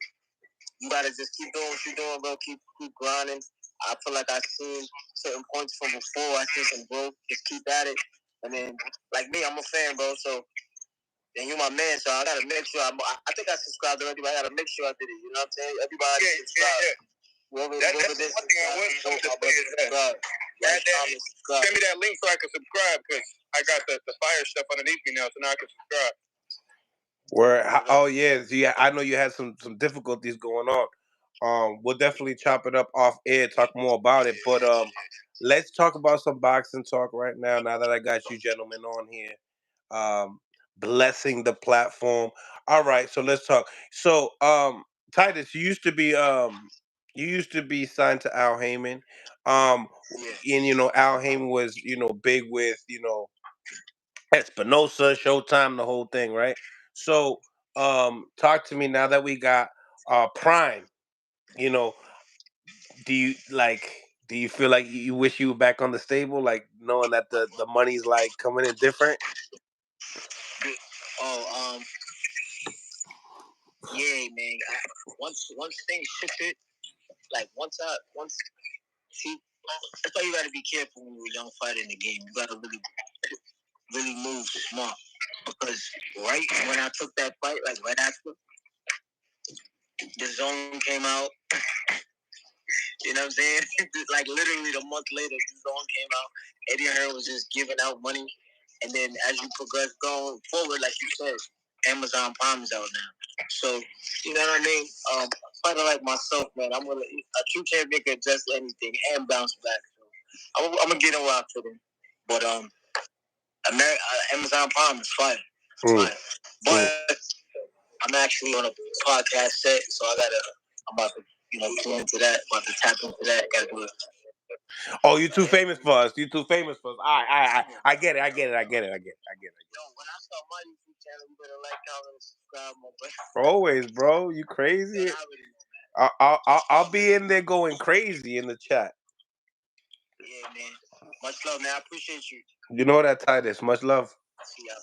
you gotta just keep doing what you're doing, bro. Keep grinding. I feel like I've seen certain points from before. I see some growth. Just keep at it. And then, like me, I'm a fan, bro. So, and you my man, so I gotta make sure. I think I subscribed already, but I gotta make sure I did it. You know what I'm saying? Everybody subscribe. Yeah. That's one thing I want to subscribe. Send me that link so I can subscribe because I got the fire stuff underneath me now, so now I can subscribe. oh yeah, I know you had some difficulties going on. We'll definitely chop it up off air, talk more about it. But let's talk about some boxing talk right now. Now that I got you gentlemen on here, blessing the platform. All right, so let's talk. So Titus, you used to be signed to Al Heyman. And Al Heyman was big with Espinosa, Showtime, the whole thing, right? So, talk to me now that we got Prime. You know, do you feel like you wish you were back on the stable, like knowing that the money's like coming in different? Oh, yeah, man. Once things shifted, like once see, that's why you gotta be careful when you're a young fighter in the game. You gotta really move smart because right when I took that fight, like right after the zone came out, you know what I'm saying? Like literally the month later, the zone came out. Eddie Hearn was just giving out money, and then as you progress going forward, like you said, Amazon Prime is out now. So you know what I mean? Fighter like myself, man, a true champion can adjust anything and bounce back. So I'm gonna get in where I fit in, but Amazon Prime is fire. Fire. But I'm actually on a podcast set, so I'm about to, tune into that, about to tap into that, gotta do it. Oh, you too famous for us. You too famous for us. I get it. I get it. I get it. I get it. I get it. Yo, when I start my YouTube channel, you better like, comment, and subscribe, my boy. Always, bro. You crazy? I'll be in there going crazy in the chat. Yeah, man. Much love, man. I appreciate you. You know that, Titus. Much love. See y'all,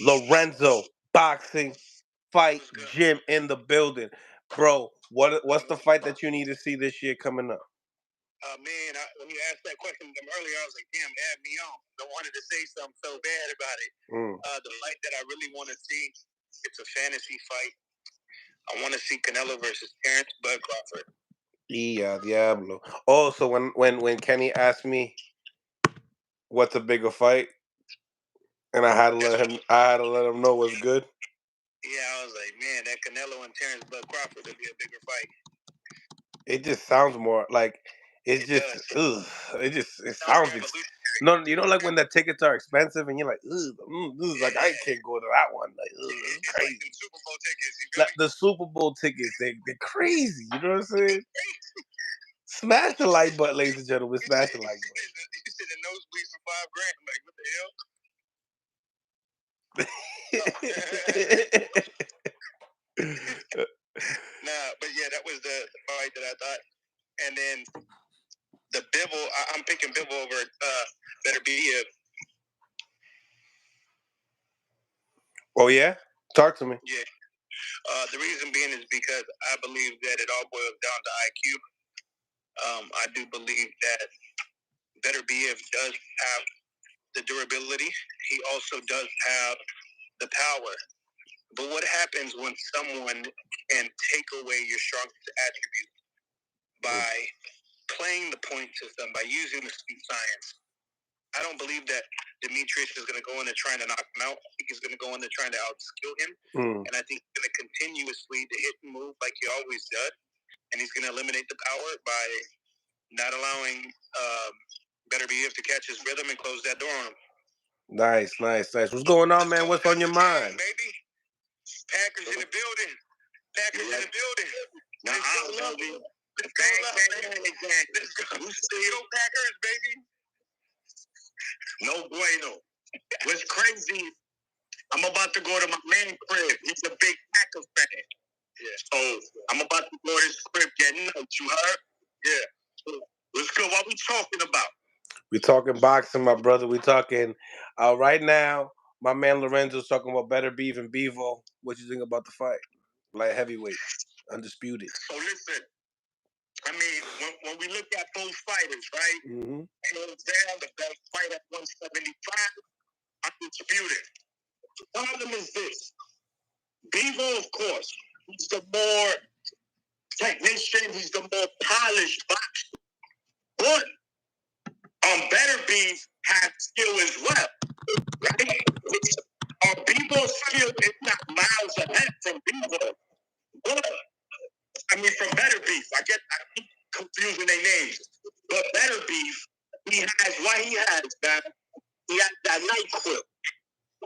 man. Lorenzo Boxing Fight Gym in the building, bro. What's the fight that you need to see this year coming up? Man, when you asked that question earlier, I was like, damn, add me on. I wanted to say something so bad about it. The fight that I really want to see, it's a fantasy fight. I want to see Canelo versus Terrence Bud Crawford. Yeah, Diablo. Oh, so when Kenny asked me what's a bigger fight, and I had to let him know what's good. Yeah, I was like, man, that Canelo and Terrence Bud Crawford would be a bigger fight. It just sounds more like it sounds. No, you know, like when the tickets are expensive and you're like, like I can't go to that one. Like, it's crazy. Like Super Bowl tickets, like the Super Bowl tickets, they're crazy. You know what I'm saying? Smash the like button, ladies and gentlemen. Smash the like button. You said the nosebleeds for $5,000. I'm like, what the hell? Nah, but yeah, that was the fight that I thought. And then the Pittbull, I'm picking Pittbull over Better Be It. Oh yeah, talk to me. Yeah, the reason being is because I believe that it all boils down to IQ. I do believe that Better Be It does have the durability. He also does have the power. But what happens when someone can take away your strongest attribute by playing the point system, by using the speed science? I don't believe that Demetrius is going to go into trying to knock him out. I think he's going to go into trying to outskill him. And I think he's going to continuously hit and move like he always does. And he's going to eliminate the power by not allowing Better Be If to catch his rhythm and close that door on him. Nice. What's going on, man? What's on your mind? Baby, Packers in the building. Packers in the building. Let's go, baby. Let's go, Packers, baby. No bueno. What's crazy, I'm about to go to my man crib. He's a big Packers fan. Yeah. So I'm about to go to his crib, get nuts. You heard? Yeah. So, what's good? What we talking about? We talking boxing, my brother. We talking right now. My man Lorenzo's talking about Better Beef and Bevo. What you think about the fight? Light heavyweight, undisputed. So listen, I mean, when we look at both fighters, right? Hands down, the best fight at 175, undisputed. The problem is this: Bevo, of course, he's the more technician, he's the more polished boxer. But Better Beef has skill as well, right? Bevo's skill is not miles ahead from Bevo. But, I mean, from Better Beef, I keep confusing their names. But Better Beef, he has what he has, man. He has that night clip.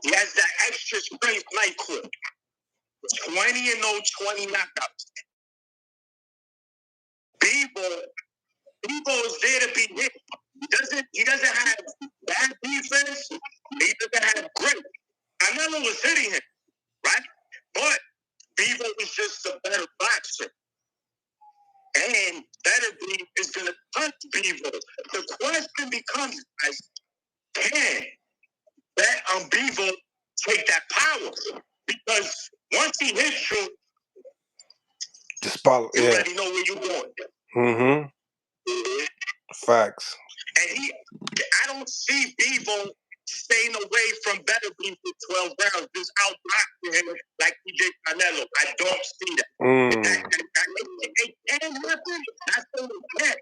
He has that extra strength night clip. 20 and 20 knockouts. Bevo is there to be hit. He doesn't have bad defense. He doesn't have grit. Canelo was hitting him, right? But Bevo is just a better boxer. And Better Beef is going to punch Bevo. The question becomes, guys, can that Bevo take that power? Because once he hits you, you already know where you're going. Facts. And I don't see Bevo staying away from Better Beef for 12 rounds, just outboxing him like he did Canelo. I don't see that. It can happen. That's what it can.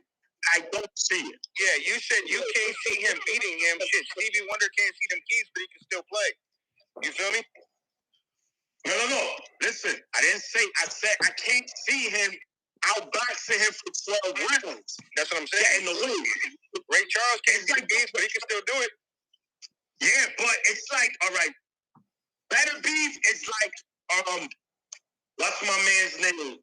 I don't see it. Yeah, you said you can't see him beating him. Shit, Stevie Wonder can't see them keys, but he can still play. You feel me? No. Listen, I didn't say. I said I can't see him outboxing him for 12 rounds. That's what I'm saying. Yeah, in the league. Ray Charles can't see the keys, but he can still do it. Yeah, but it's like, all right, Better Beef is like, what's my man's name?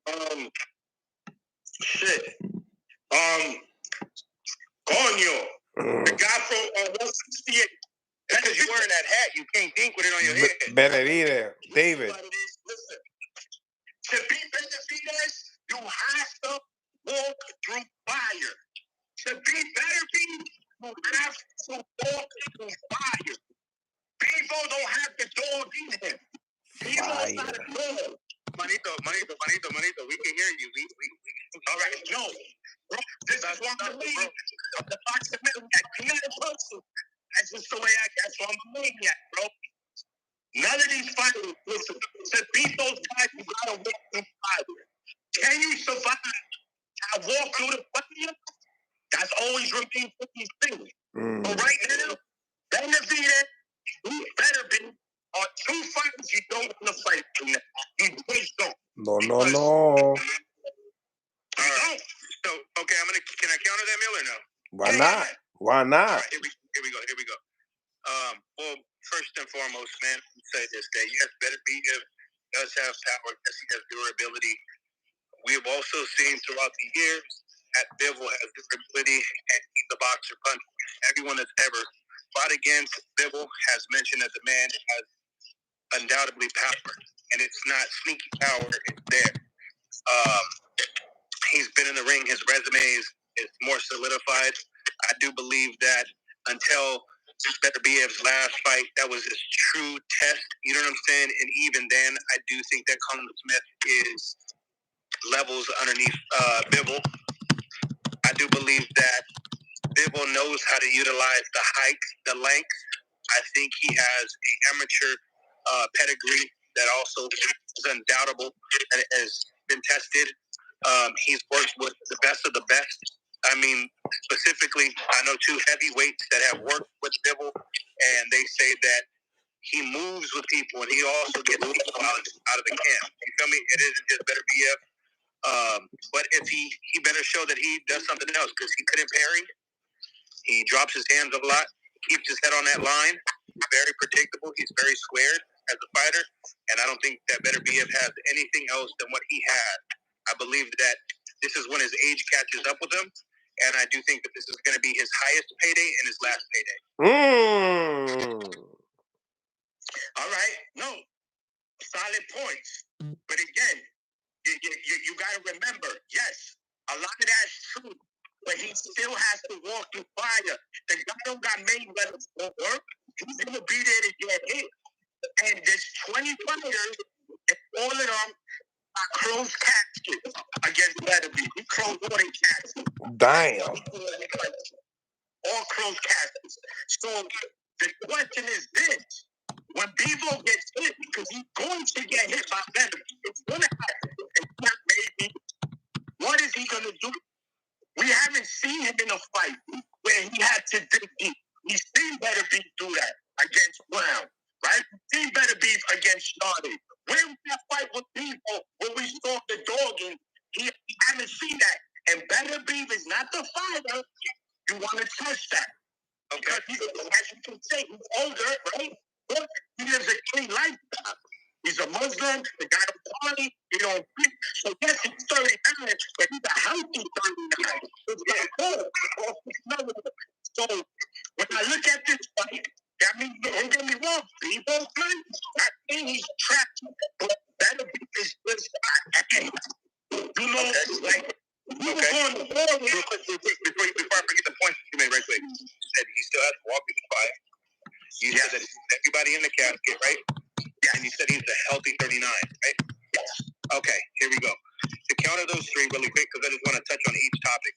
Coño. The guy from 168. Because you're wearing that hat, you can't think with it on your head. Benavidez, David. Listen, to be Benavidez, you have to walk through fire. To be Better Beef, you have to walk through fire. Bevo don't have the dog in him. Bevo's not a dog. Manito, we can hear you. All right, no. Bro, this is what I'm believing. The boxing maniac, creative person. That's just the way that's why I'm a maniac, bro. None of these fighters, listen, to beat those guys, you gotta walk through fire. Can you survive? I walk through the fire? That's always remained with these things. But right now, Benavidez, he better be on 2 fighters you don't want to fight. You just don't. No. All right. So, okay, can I counter that, Miller? No. Why not? Why not? All right, here we go. Well, first and foremost, man, say this: that yes, Benavidez does have power. Yes, he has durability. We have also seen throughout the years that Bivol has durability, and he's a boxer punch. Everyone that's ever fought against Bivol has mentioned that the man has undoubtedly power, and it's not sneaky power; it's there. He's been in the ring. His resume is more solidified. I do believe that until Beterbiev last fight, that was his true test. You know what I'm saying? And even then, I do think that Conor Smith is levels underneath Bivol. I do believe that Bivol knows how to utilize the height, the length. I think he has an amateur pedigree that also is undoubtable and has been tested. He's worked with the best of the best. I mean, specifically, I know 2 heavyweights that have worked with Bivol, and they say that he moves with people, and he also gets people out of the camp. You feel me? It isn't just better BF. But if he better show that he does something else, because he couldn't parry. He drops his hands a lot, keeps his head on that line. Very predictable. He's very squared as a fighter, and I don't think that Beterbiev has anything else than what he had. I believe that this is when his age catches up with him, and I do think that this is going to be his highest payday and his last payday. All right, no, solid points. But again, you got to remember, yes, a lot of that's true, but he still has to walk through fire. The guy don't got Mayweather for work. He's going to be there to get hit. And there's 20 fighters, and all of them are closed caskets against Beterbiev. He closed all their caskets. Damn. All closed caskets. So the question is this. When Bivol gets hit, because he's going to get hit by Beterbiev, it's going to happen. It's not maybe. What is he going to do? We haven't seen him in a fight where he had to dig deep. We've seen Beterbiev do that against Brown, right? We've seen Beterbiev against Sade. Where was that fight with Bivol when we saw the dog and he haven't seen that? And Beterbiev is not the fighter you want to test that. Okay. Because as you can say, he's older, right? But he lives a clean lifestyle. He's a Muslim, the guy don't party, he don't drink. So yes, he's 39, but he's a healthy 39. It's like, so when I look at this fight, that means, don't get me wrong, Bivol good. I think he's trapped, but Beterbiev is just, you know, like, we were going to war. Real quick, before I forget the point you made right quick. You said he still has to walk through the fire. You said that everybody in the casket, right? Yeah. And you said he's a healthy 39, right? Yes. Okay, here we go. To counter those 3 really quick, because I just want to touch on each topic.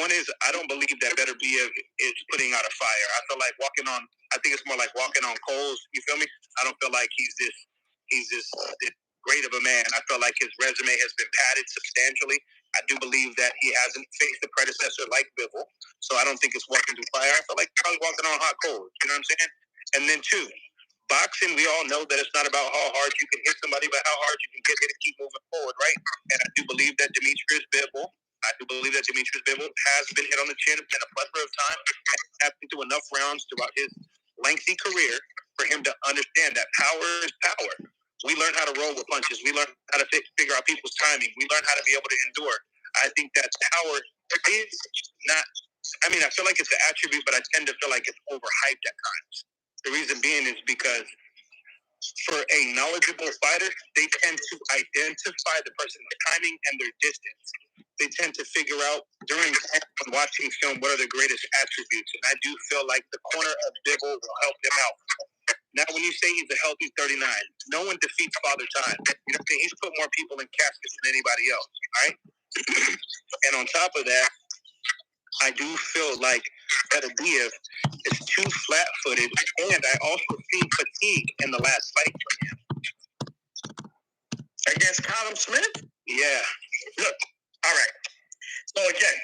One is, I don't believe that Beterbiev is putting out a fire. I feel like I think it's more like walking on coals. You feel me? I don't feel like he's this great of a man. I feel like his resume has been padded substantially. I do believe that he hasn't faced a predecessor like Bivol, so I don't think it's walking through fire. I feel like probably walking on hot coals. You know what I'm saying? And then 2, boxing, we all know that it's not about how hard you can hit somebody, but how hard you can get hit and keep moving forward, right? And I do believe that Demetrius Bivol has been hit on the chin in a plethora of times, and has been through enough rounds throughout his lengthy career for him to understand that power is power. We learn how to roll with punches. We learn how to figure out people's timing. We learn how to be able to endure. I think that power is not, I feel like it's an attribute, but I tend to feel like it's overhyped at times. The reason being is because for a knowledgeable fighter, they tend to identify the person's timing and their distance. They tend to figure out during watching film what are the greatest attributes. And I do feel like the corner of Bivol will help them out. Now, when you say he's a healthy 39, no one defeats Father Time. You know what I'm saying? He's put more people in caskets than anybody else, all right? And on top of that, I do feel like Beterbiev is too flat-footed, and I also see fatigue in the last fight for him. Against Callum Smith? Yeah. Look, all right. So again,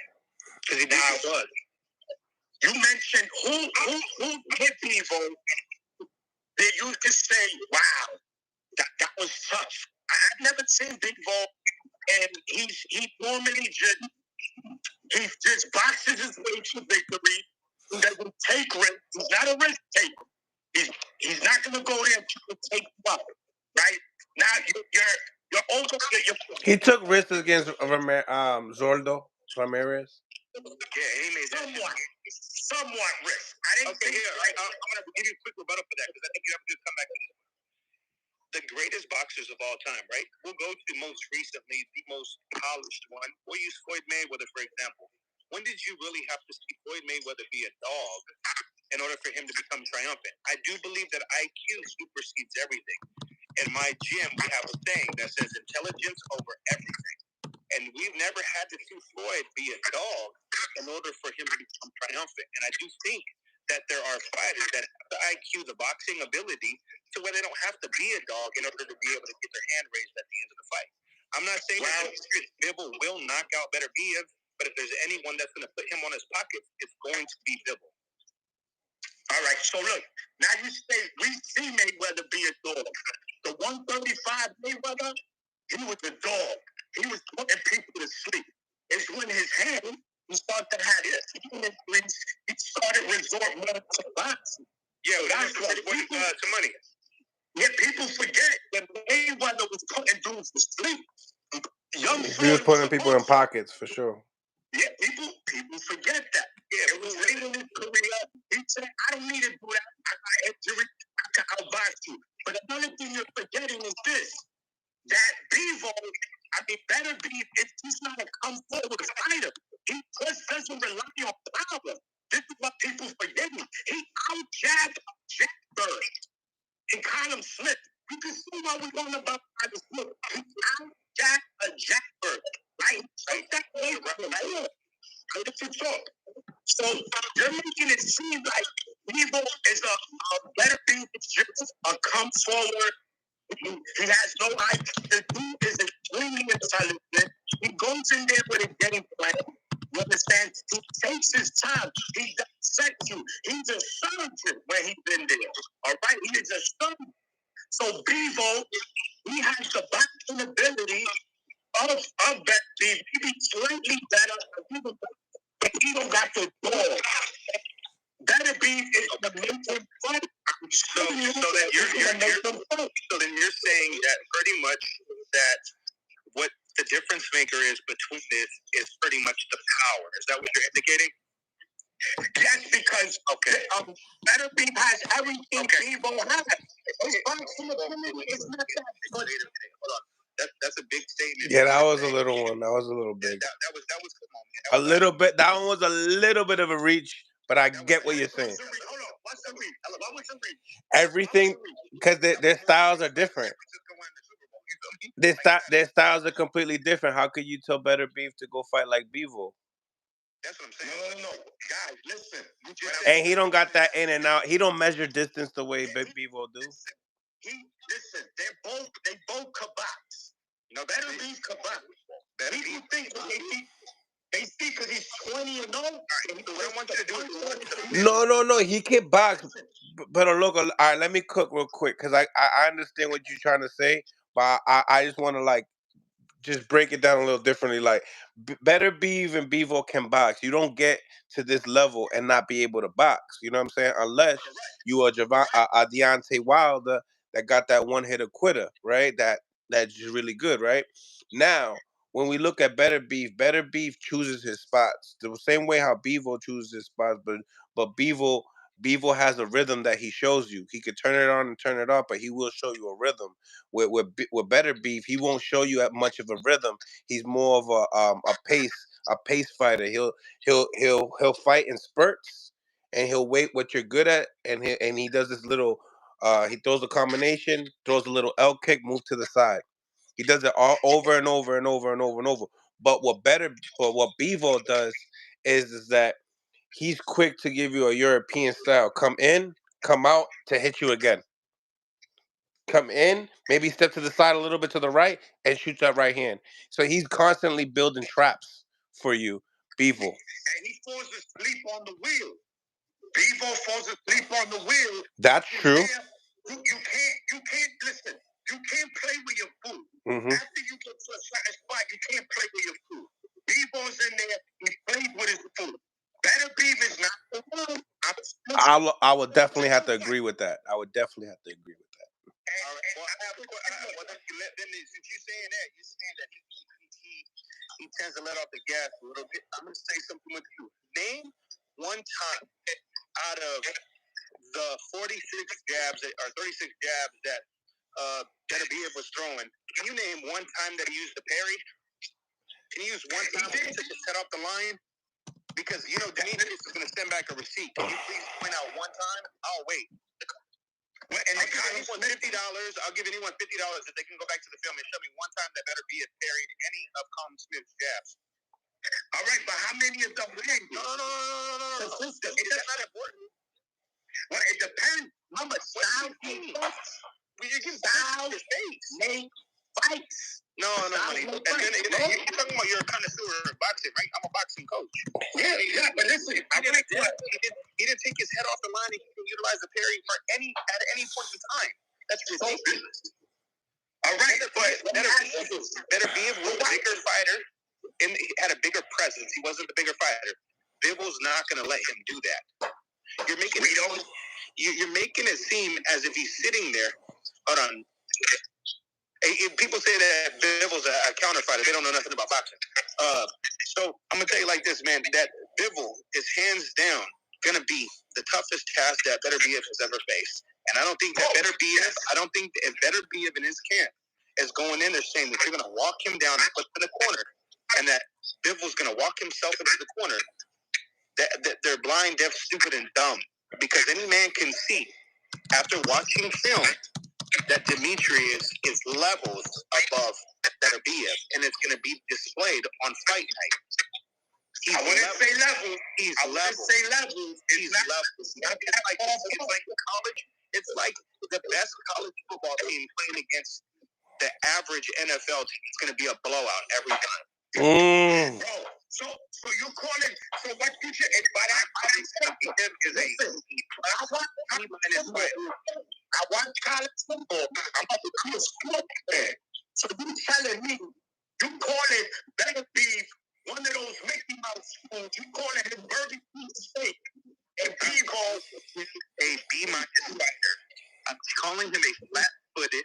because he was. You mentioned who hit Bevo that you could say, wow, that was tough. I've never seen Bevo, and he normally just boxes his way to victory. He doesn't take risks. He's not a risk taker. He's not going to go there and try to take you out, right? Now you're also he took risks against Zoldo Ramirez. Yeah, he made somewhat risk. I didn't say here. Right, I'm going to give you a quick rebuttal for that because I think you have to come back to this. The greatest boxers of all time, right? We'll go to most recently, the most polished one. We'll use Floyd Mayweather, for example. When did you really have to see Floyd Mayweather be a dog in order for him to become triumphant? I do believe that IQ supersedes everything. In my gym, we have a saying that says intelligence over everything. And we've never had to see Floyd be a dog in order for him to become triumphant. And I do think that there are fighters that have the IQ, the boxing ability, to where they don't have to be a dog in order to be able to get their hand raised at the end of the fight. I'm not saying that Pittbull will knock out Beterbiev, but if there's anyone that's going to put him on his pocket, it's going to be Pittbull. All right, so look, now you say we see Mayweather be a dog. The 135 Mayweather, he was a dog. He was putting people to sleep. It's when his hand, he started to have injuries, he started resorting more to boxing. Yeah, that's what people, to money. Yeah, people forget that Mayweather was putting dudes to sleep. He was putting people in pockets for sure. Yeah, people forget that. Yeah, it was late in his career. He said, I don't need to do that. I got injury. I'll box you. But another thing you're forgetting is this. That Bevo, Beterbiev, he's not a come forward fighter. He just doesn't rely on power. This is what people forget. He out-jabbed Jack Bird and Callum Smith. You can see why we're going about Callum Smith. He out-jabbed a Jack Bird. Right? Take that away from him. Right? So you're making it seem like Bevo is a Beterbiev is just a come forward. He has no IQ. The dude is extremely intelligent. He goes in there with a game plan. You understand? He takes his time. He dissects you. He's a surgeon when he's in there. All right? He is a surgeon. So Bevo, he has the boxing ability of Beterbiev. He be slightly better, but he don't got the ball. Beterbiev is going to make him fight. So then you're saying that pretty much that what the difference maker is between this is pretty much the power. Is that what you're indicating? Yes, because Beterbiev has everything Bevo has. His boxing ability is not that good. Hold on. That's a big statement. Yeah, that was a little one. That was a little big. That was come on, man. A little bit. That one was a little bit of a reach, but I get what you're saying. Hold on. What's the reach? What was the reach? Everything, because their styles are different. Their styles are completely different. How could you tell Beterbiev to go fight like Bevo? That's what I'm saying. No. Guys, listen. And he don't got that in and out. He don't measure distance the way Bevo do. Listen, they both kabaks. Beterbiev kabak. People think they see because he's 20 and 0. What I want you to do is No. He can box. But look, all right, let me cook real quick because I understand what you're trying to say, but I just want to just break it down a little differently. Like Beterbiev and Bevo can box. You don't get to this level and not be able to box. You know what I'm saying? Unless you are Deontay Wilder that got that one hitter quitter, right? That's just really good, right? Now, when we look at Beterbiev chooses his spots the same way how Bevo chooses his spots, but Bevo has a rhythm that he shows you. He could turn it on and turn it off, but he will show you a rhythm. With Beterbiev, he won't show you that much of a rhythm. He's more of a pace fighter. He'll fight in spurts, and he'll wait what you're good at, and he does this little he throws a combination, throws a little L kick, move to the side. He does it all over and over and over and over and over. But what Bevo does is that he's quick to give you a European style. Come in, come out to hit you again. Come in, maybe step to the side a little bit to the right, and shoot that right hand. So he's constantly building traps for you, Bevo. And he falls asleep on the wheel. Bevo falls asleep on the wheel. That's true. You can't listen. You can't play with your food. Mm-hmm. After you get to a certain spot, you can't play with your food. Bevo's in there. He plays with his food. Better Beaver's not the one. I would definitely have to agree with that. I would definitely have to agree with that. All right. Well, since you're saying that he tends to let off the gas a little bit. I'm gonna say something with you. Name one time out of the 46 jabs or 36 jabs that Beterbiev was throwing. Can you name one time that he used the parry? Can you use one time that he took his head off the line? Because Demetrius is going to send back a receipt. Can you please point out one time? I'll wait. And I'll give anyone $50. I'll give anyone $50 if they can go back to the film and show me one time that Beterbiev parried any of Colin Smith's jabs. All right, but how many of them win? No. That's not important. Well, it depends. Remember, style you can style make fights. No, money. You're talking about you're a connoisseur of boxing, right? I'm a boxing coach. Yeah. But listen, he didn't take his head off the line. He can utilize the parry at any point in time. That's ridiculous. All right, but Beterbiev was a bigger fighter and he had a bigger presence. He wasn't the bigger fighter. Bivens not going to let him do that. You're making it seem as if he's sitting there. Hold on. People say that Bivens a counter fighter. They don't know nothing about boxing. So I'm gonna tell you like this, man. That Bivens is hands down gonna be the toughest task that Beterbiev has ever faced. And I don't think that Beterbiev in his camp is going in there saying that you're gonna walk him down and put him in the corner, and that Bivens gonna walk himself into the corner. That they're blind, deaf, stupid, and dumb. Because any man can see after watching film that Demetrius is levels above Beterbiev, and it's going to be displayed on fight night. I wouldn't say levels. He's levels. He's levels. It's like college. It's like the best college football team playing against the average NFL team. It's going to be a blowout every time. Bro, so you call it? So what you should? By that him is a I watch college football. I'm about to become a sports fan. So you telling me you call it Beterbiev, one of those Mickey Mouse schools? You calling him Burger King steak and Bevo a B-minus fighter? I'm calling him a flat-footed.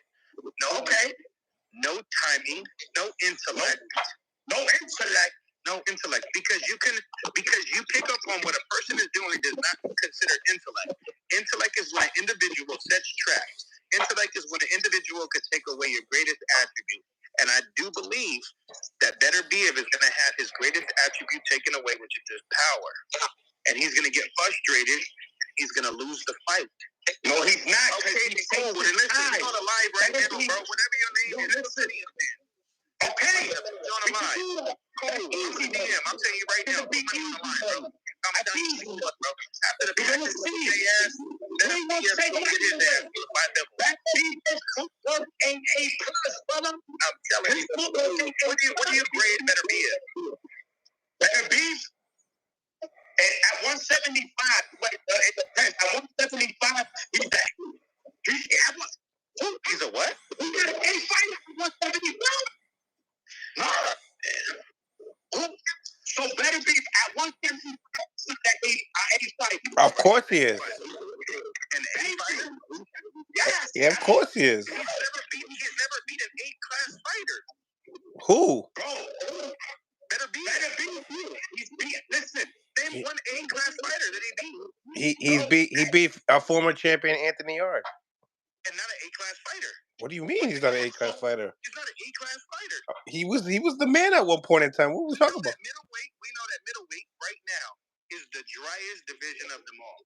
No timing, no intellect. No intellect, because you pick up on what a person is doing does not consider intellect. Intellect is when an individual sets traps. Intellect is when an individual could take away your greatest attribute. And I do believe that Beterbiev is going to have his greatest attribute taken away, which is his power. And he's going to get frustrated. He's going to lose the fight. No, he's not. Okay, cool. Listen, he's on the live right now, bro. Whatever your name is, listen. Okay, you're on the line. Cool. I'm telling you right now, put money on the line, bro. I'm telling you, bro. After the practice with J.S., Beterbiev will get his ass by Pittbull. That footwork ain't A+, brother. I'm telling you. What do you grade Beterbiev? Beterbiev? At 175, it depends. At 175, he's a what? He got an A fighter at 175? So Beterbiev at 175 that A fighter. Of course he is. An A fighter? Yes. Yeah, of course he is. He's never beat an A-class fighter. Who? Bro, Beterbiev. Listen, name one A-class fighter that he beat. He beat a former champion, Anthony Yard. And not an A-class fighter. What do you mean he's not an A-class fighter? He's not an A-class fighter. He was the man at one point in time. What were we talking about? We know that middleweight right now is the driest division of them all.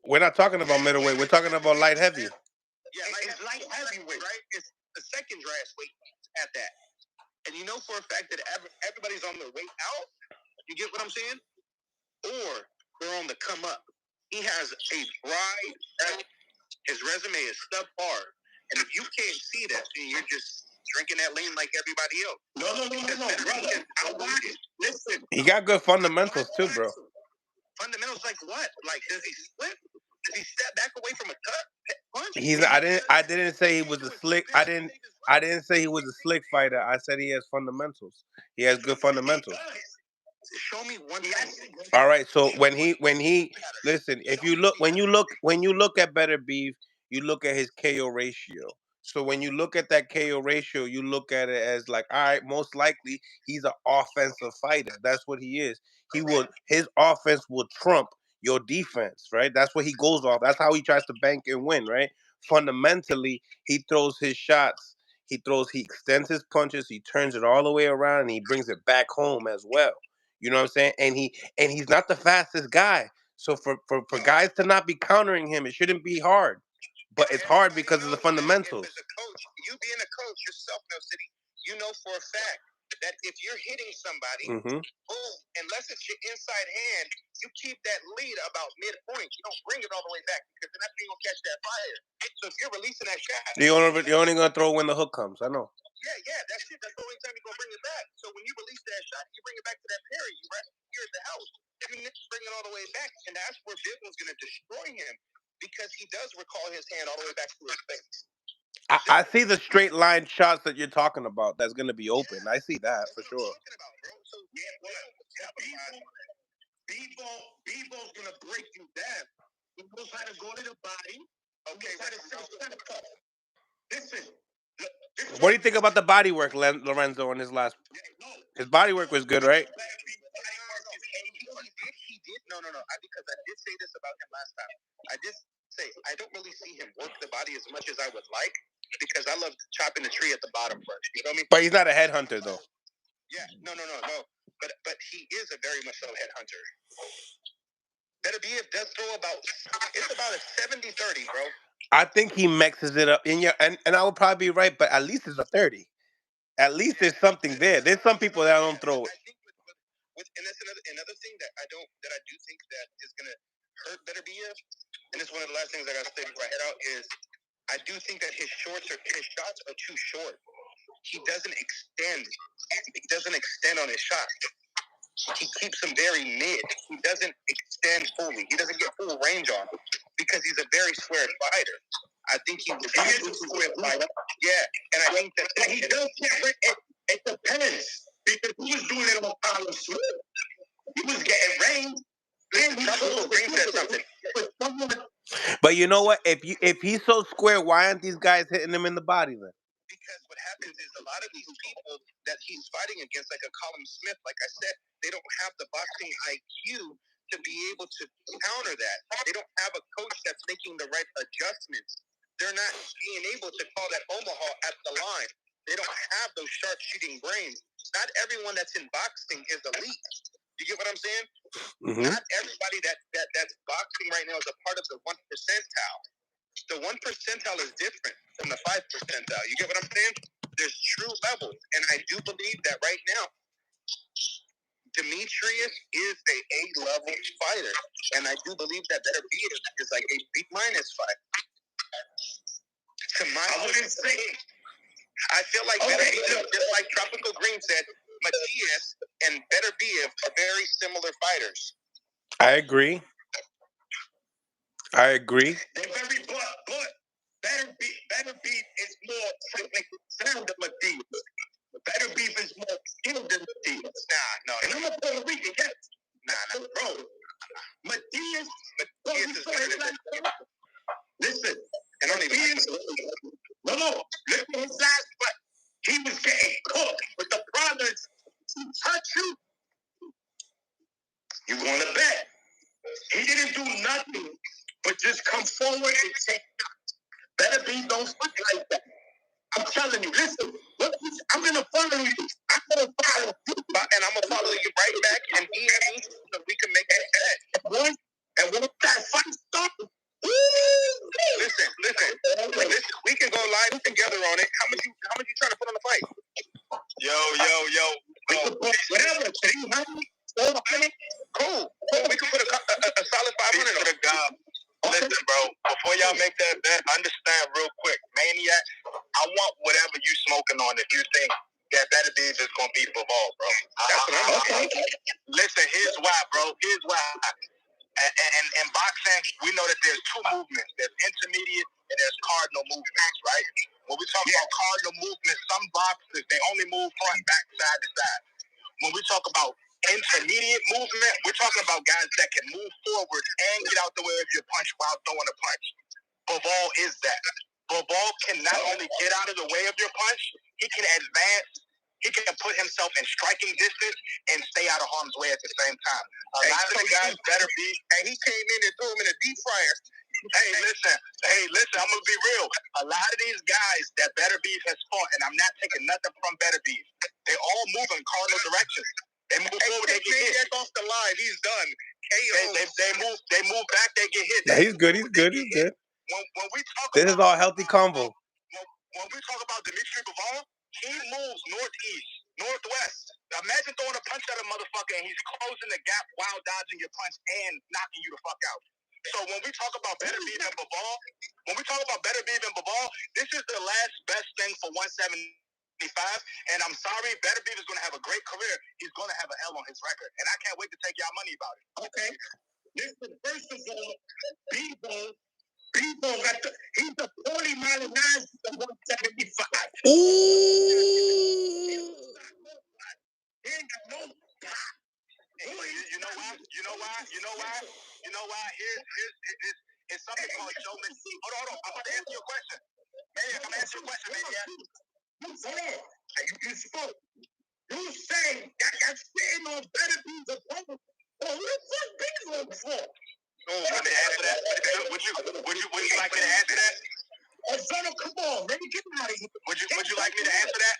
We're not talking about middleweight. We're talking about light heavy. Yeah, it's light heavyweight, right? It's the second driest weight at that. and you know for a fact that everybody's on their way out. You get what I'm saying? Or they're on the come up. He has a bright. His resume is subpar, and if you can't see that, then you're just drinking that lean like everybody else. No, brother. I want it. Listen, he got good fundamentals too, bro. Fundamentals like what? Like, does he split? Does he step back away from a punch? I didn't say he was a slick. I didn't say he was a slick fighter. I said he has fundamentals. He has good fundamentals. Show me one thing. All right. So when he listen, if you look when you look at Better Beef, you look at his KO ratio. So when you look at that KO ratio, you look at it as like, all right, most likely he's an offensive fighter. That's what he is. His offense will trump your defense, right? That's what he goes off. That's how he tries to bank and win, right? Fundamentally, he throws his shots. He extends his punches. He turns it all the way around, and he brings it back home as well. You know what I'm saying? And he's not the fastest guy. So for guys to not be countering him, it shouldn't be hard. But it's hard because of the fundamentals. As a coach, you being a coach yourself, No City, you know for a fact that if you're hitting somebody, boom, unless it's your inside hand, you keep that lead about midpoint. You don't bring it all the way back because then that's when you're gonna catch that fire. So if you're releasing that shot, you're only gonna throw when the hook comes. I know. Yeah, that's it. That's the only time you're gonna bring it back. So when you release that shot, you bring it back to that parry. You right here at the house. You bring it all the way back, and that's where Pittbull's gonna destroy him because he does recall his hand all the way back to his face. I see the straight line shots that you're talking about. That's gonna be open. I see that for sure. So Pittbull's gonna break you down. He knows how to go to the body. Okay, listen. What do you think about the body work, Lorenzo, in his last? His body work was good, right? He did. No. Because I did say this about him last time. I did say I don't really see him work the body as much as I would like because I love chopping the tree at the bottom first. You know what I mean? But he's not a headhunter, though. Yeah. No. But he is a very much so headhunter. Better be does throw about a 70-30, bro. I think he mixes it up and I would probably be right, but at least it's a 30. At least there's something there. There's some people that don't throw it. And that's another thing that I do think that is gonna hurt Better BF, and it's one of the last things I gotta say before I head out is I do think that his shots are too short. He doesn't extend. He doesn't extend on his shot. He keeps them very mid. He doesn't extend fully. He doesn't get full range on him because he's a very square fighter. I think he is a square fighter. Yeah, and I think that he does. It depends because he was doing it on Colin Smith. He was getting range. But you know what? If he's so square, why aren't these guys hitting him in the body then? Because what happens is a lot of these people that he's fighting against, like a Colin Smith, like I said, they don't have the boxing IQ to be able to counter that. They don't have a coach that's making the right adjustments. They're not being able to call that Omaha at the line. They don't have those sharp shooting brains. Not everyone that's in boxing is elite. You get what I'm saying? Mm-hmm. Not everybody that's boxing right now is a part of the 1 percentile. The 1 percentile is different from the 5 percentile. You get what I'm saying? There's true levels, and I do believe that right now, Demetrius is a A-level fighter, and I do believe that Better B is like a B- fight. I wouldn't say. I feel like Better B, just like Tropical Green said, Matias and Better B are very similar fighters. I agree. They're very but Better Beef is more technically sound than Matias. Better Beef is more skilled than Matias. Nah. And I'm a Puerto Rican, yes. Nah, bro. Matias is better than Listen, and only no. Look at his last fight. He was getting cooked, but the problem is, he touch you. You want to bet? He didn't do nothing but just come forward and take. Better be don't fight like that. I'm telling you, listen. Look, I'm gonna follow you. I'm gonna follow you, and I'm gonna follow you right back and DM me so we can make that bet. And once that fight starts, listen. We can go live together on it. How much you trying to put on the fight? Yo. y'all make that bet, understand real quick, Maniac, I want whatever you smoking on if you think that Better Beef is going to beat Bivol, bro. Okay. Listen, here's why, bro. Here's why. And in boxing, we know that there's two movements. There's intermediate and there's cardinal movements, right? When we talk about cardinal movements, some boxers, they only move front, back, side to side. When we talk about intermediate movement, we're talking about guys that can move forward and get out the way of your punch while throwing a punch. Bivol is that. Bivol can not only get out of the way of your punch, he can advance. He can put himself in striking distance and stay out of harm's way at the same time. A lot of the guys Better Beef, and he came in and threw him in a deep fryer. Hey, listen, I'm gonna be real. A lot of these guys that Better Beef has fought, and I'm not taking nothing from Better Beef, they all move in cardinal directions. They move forward, they get hit. Off the line, he's done. They move back, they get hit. Nah, he's good. When we talk This is all healthy combo. When we talk about Dimitri Bivol, he moves northeast, northwest. Imagine throwing a punch at a motherfucker and he's closing the gap while dodging your punch and knocking you the fuck out. So when we talk about Better Beef and Bivol, this is the last best thing for 175. And I'm sorry, Better Beef is going to have a great career. He's going to have an L on his record. And I can't wait to take y'all money about it. Okay. Listen, first of all, Pittbull he's a 40-mile an hour to 175. He ain't got no pop. You know why? Here's something called showman. Hold on. I'm about to answer your question. Man, I'm answering your question, man. You spoke. You say that you're sitting on Better Beef's opponent. Well, who the fuck Pittbull for? Let me answer that. Would you like me to answer that? Gervonta, come on, let me get out of here. Would you like me to answer that?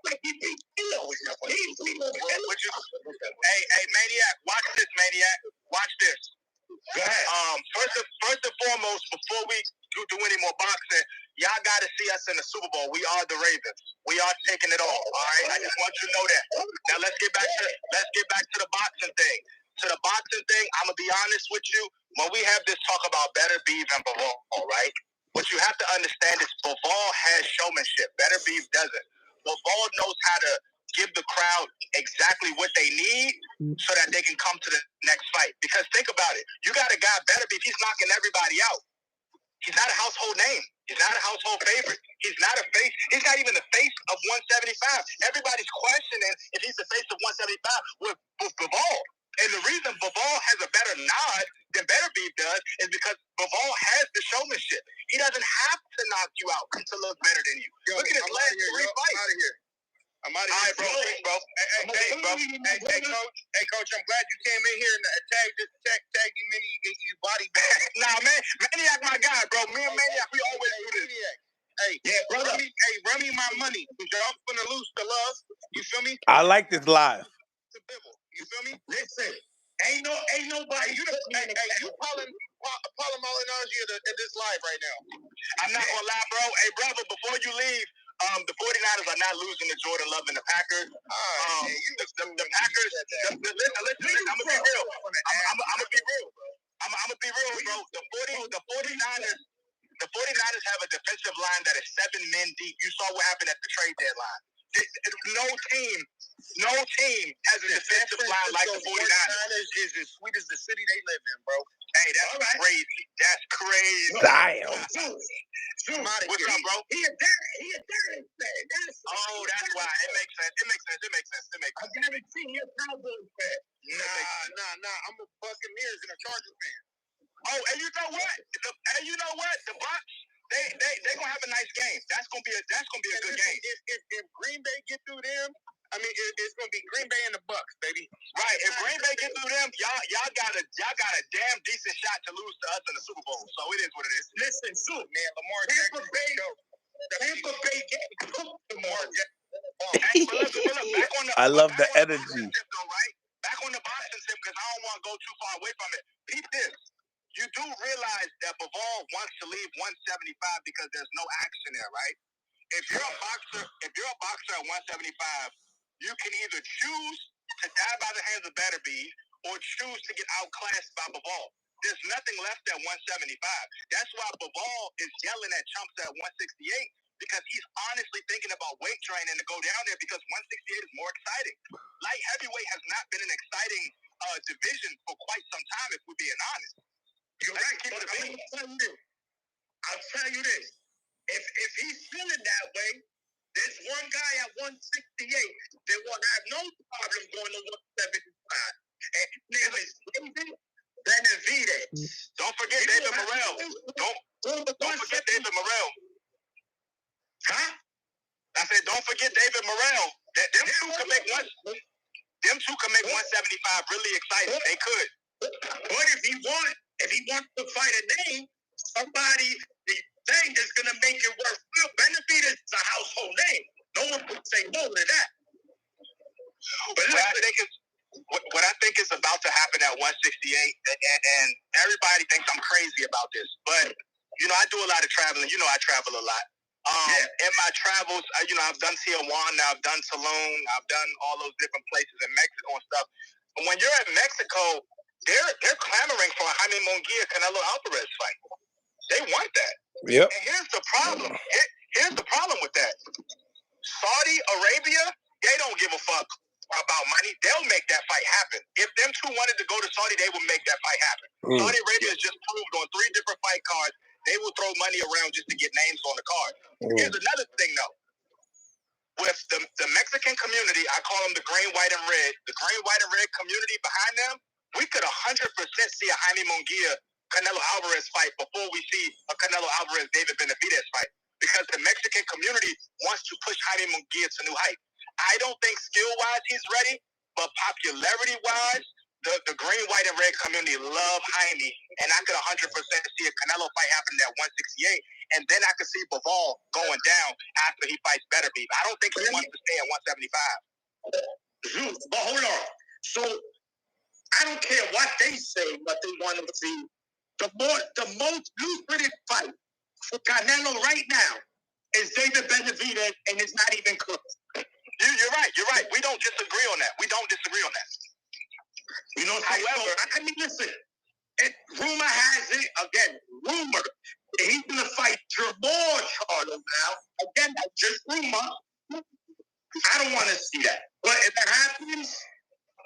Like he beat Kilo. Hey, Maniac, watch this, Maniac. Watch this. Go ahead. First and foremost, before we do any more boxing, y'all got to see us in the Super Bowl. We are the Ravens. We are taking it all right? I just want you to know that. Now let's get back to the boxing thing. I'm gonna be honest with you. When we have this talk about Better Beef and Bivol, right? What you have to understand is Bivol has showmanship. Better Beef doesn't. Bivol knows how to give the crowd exactly what they need so that they can come to the next fight. Because think about it. You got a guy, Better Beef, he's knocking everybody out. He's not a household name. He's not a household favorite. He's not a face. He's not even the face of 175. Everybody's questioning if he's the face of 175 with Bivol. And the reason Bivol has a better nod than Better Beef does is because Bivol has the showmanship. He doesn't have to knock you out to look better than you. Look at his last 3 fights. I'm out of here. All right, bro. Hey, coach, I'm glad you came in here and tagged you many you body bag. Nah, man, Maniac my guy, bro. Me and Maniac, we always do this. Hey, yeah, brother. Run me my money. Y'all finna lose the love. You feel me? I like this live. You feel me? Listen, ain't nobody. You Polymology at this live right now. I'm not gonna lie, bro. Hey, brother, before you leave, the 49ers are not losing to Jordan Love and the Packers. The Packers. Listen. I'm gonna be real. I'm gonna be real. I'm gonna be real, bro. The 49ers. The 49ers have a defensive line that is 7 men deep. You saw what happened at the trade deadline. No team has a defensive line like the 49ers. Is as sweet as the city they live in, bro. Hey, that's crazy. That's crazy. Damn. What's up, bro? He a Dallas fan. That's why. It makes sense. I guarantee you're a Cowboys fan. Nah. I'm a Buccaneers and a Chargers fan. Oh, and you know what? The Bucs, they gonna have a nice game. That's gonna be a good game. If Green Bay get through them, I mean, it's gonna be Green Bay and the Bucs, baby. Right. If Green Bay get through them, y'all got a damn decent shot to lose to us in the Super Bowl. So it is what it is. Listen, man, Lamar Jackson. Tampa Bay getting cooked tomorrow. I love the energy. Back on the boxing tip, because I don't want to go too far away from it. Peep this. You do realize that Bivol wants to leave 175 because there's no action there, right? If you're a boxer at 175, you can either choose to die by the hands of Better Beef or choose to get outclassed by Bivol. there's nothing left at 175. That's why Bivol is yelling at chumps at 168 because he's honestly thinking about weight training to go down there because 168 is more exciting. Light heavyweight has not been an exciting division for quite some time, if we're being honest. You're right. I'll tell you this. If he's feeling that way, there's one guy at 168 that will have no problem going to 175. And his name is David Benavidez. Don't forget David Morrell. Don't forget David Morrell. Huh? I said, don't forget David Morrell. Them two can make 175 really exciting. They could. But if he wants to fight a name, somebody the thing is gonna make it worthwhile. Benavidez is a household name. No one would say no to that. But what I think is about to happen at 168, and everybody thinks I'm crazy about this, but I do a lot of traveling. I travel a lot. In my travels, I've done Tijuana, I've done Tulum, I've done all those different places in Mexico and stuff. And when you're in Mexico, they're clamoring for a Jaime Munguia Canelo Alvarez fight. They want that. Yep. And here's the problem. Here's the problem with that. Saudi Arabia, they don't give a fuck about money. They'll make that fight happen. If them two wanted to go to Saudi, they would make that fight happen. Saudi Arabia has just proved on 3 different fight cards they will throw money around just to get names on the card. Here's another thing, though. With the Mexican community, I call them the green, white, and red. The green, white, and red community behind them, we could 100% see a Jaime Munguia Canelo Alvarez fight before we see a Canelo Alvarez David Benavidez fight, because the Mexican community wants to push Jaime Munguia to new height. I don't think skill-wise he's ready, but popularity-wise, the green, white, and red community love Jaime, and I could 100% see a Canelo fight happening at 168, and then I could see Bivol going down after he fights Beterbiev. I don't think he wants to stay at 175. But hold on. So I don't care what they say, what they want to see. The most lucrative fight for Canelo right now is David Benavidez, and it's not even close. You're right. We don't disagree on that. However, I mean, listen. Rumor has it, again, that he's going to fight Gervonta now. Again, that's just rumor. I don't want to see that. But if it happens,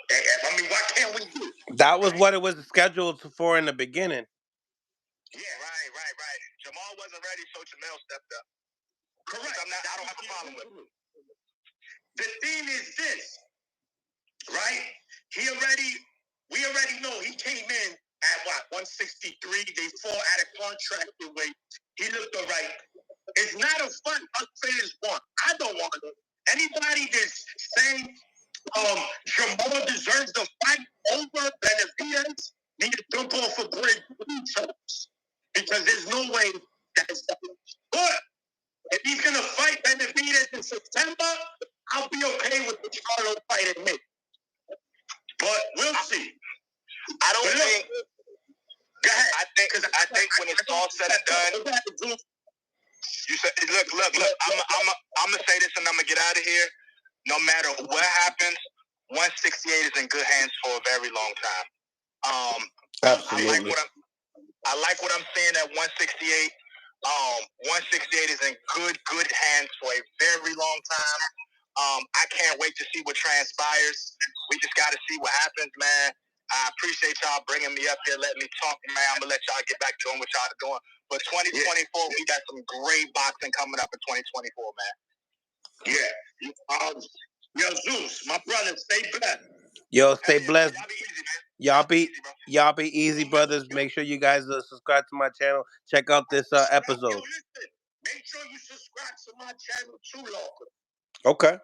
I mean, what can we do? That was what it was scheduled for in the beginning. Yeah, right. Jamal wasn't ready, so Jamel stepped up. Correct. I don't have a problem with it. The thing is this, right? We already know he came in at 163. They fought at a contracted weight. He looked all right. It's not a fight us fans want. I don't want it. Anybody that's saying Jamal deserves the fight over Benavidez need to jump off a bridge 3 times, because there's no way that's done. But if he's gonna fight Benavidez in September, I'll be okay with the Charlo fight in May. But we'll see. I don't think. Go ahead. I think when it's all said and done, you said, look. I'm gonna say this and I'm gonna get out of here. No matter what happens, 168 is in good hands for a very long time. Absolutely. I like what I'm saying at 168. 168 is in good hands for a very long time. I can't wait to see what transpires. We just got to see what happens, man. I appreciate y'all bringing me up here, letting me talk, man. I'm going to let y'all get back doing what y'all are doing. But 2024, we got some great boxing coming up in 2024, man. Yeah. Yo, Zeus, my brother, stay blessed. Yo, stay blessed. Y'all be easy, man. Y'all be easy, brothers. Make sure you guys subscribe to my channel. Check out this episode. Yo, listen, make sure you subscribe to my channel too, local. Okay.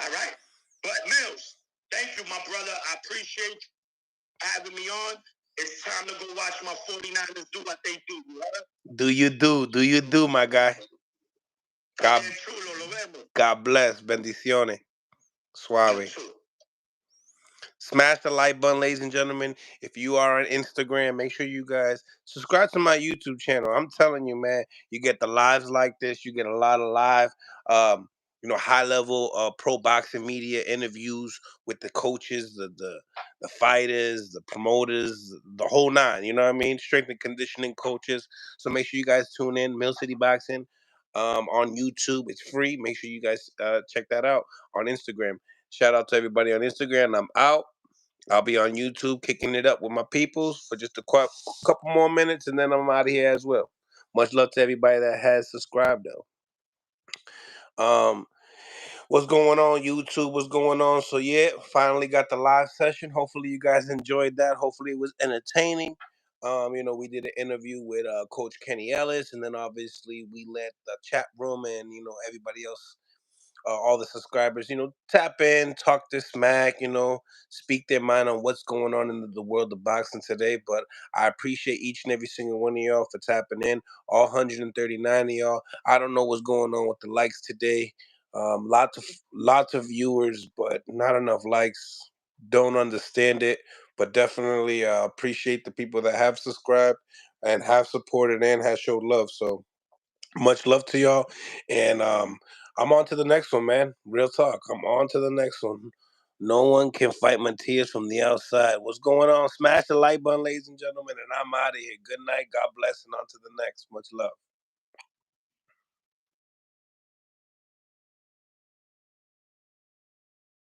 All right. But Mills, thank you, my brother. I appreciate you having me on. It's time to go watch my 49ers do what they do. Do you do, my guy? God bless. Bendiciones. Suave. Smash the like button, ladies and gentlemen. If you are on Instagram, make sure you guys subscribe to my YouTube channel. I'm telling you, man, you get the lives like this. You get a lot of live high level pro boxing media interviews with the coaches, the fighters, the promoters, the whole nine. You know what I mean? Strength and conditioning coaches. So make sure you guys tune in. Mill City Boxing on YouTube. It's free. Make sure you guys check that out on Instagram. Shout out to everybody on Instagram. I'm out. I'll be on YouTube kicking it up with my peoples for just a couple more minutes, and then I'm out of here as well. Much love to everybody that has subscribed, though. What's going on, YouTube? What's going on? So, yeah, finally got the live session. Hopefully, you guys enjoyed that. Hopefully, it was entertaining. We did an interview with Coach Kenny Ellis, and then obviously we let the chat room and everybody else, all the subscribers, tap in, talk their smack, speak their mind on what's going on in the world of boxing today. But I appreciate each and every single one of y'all for tapping in. All 139 of y'all. I don't know what's going on with the likes today. Lots of viewers, but not enough likes. Don't understand it, but definitely appreciate the people that have subscribed and have supported and have showed love. So much love to y'all, and I'm on to the next one, man. Real talk. I'm on to the next one. No one can fight my tears from the outside. What's going on? Smash the like button, ladies and gentlemen, and I'm out of here. Good night. God bless, and on to the next. Much love.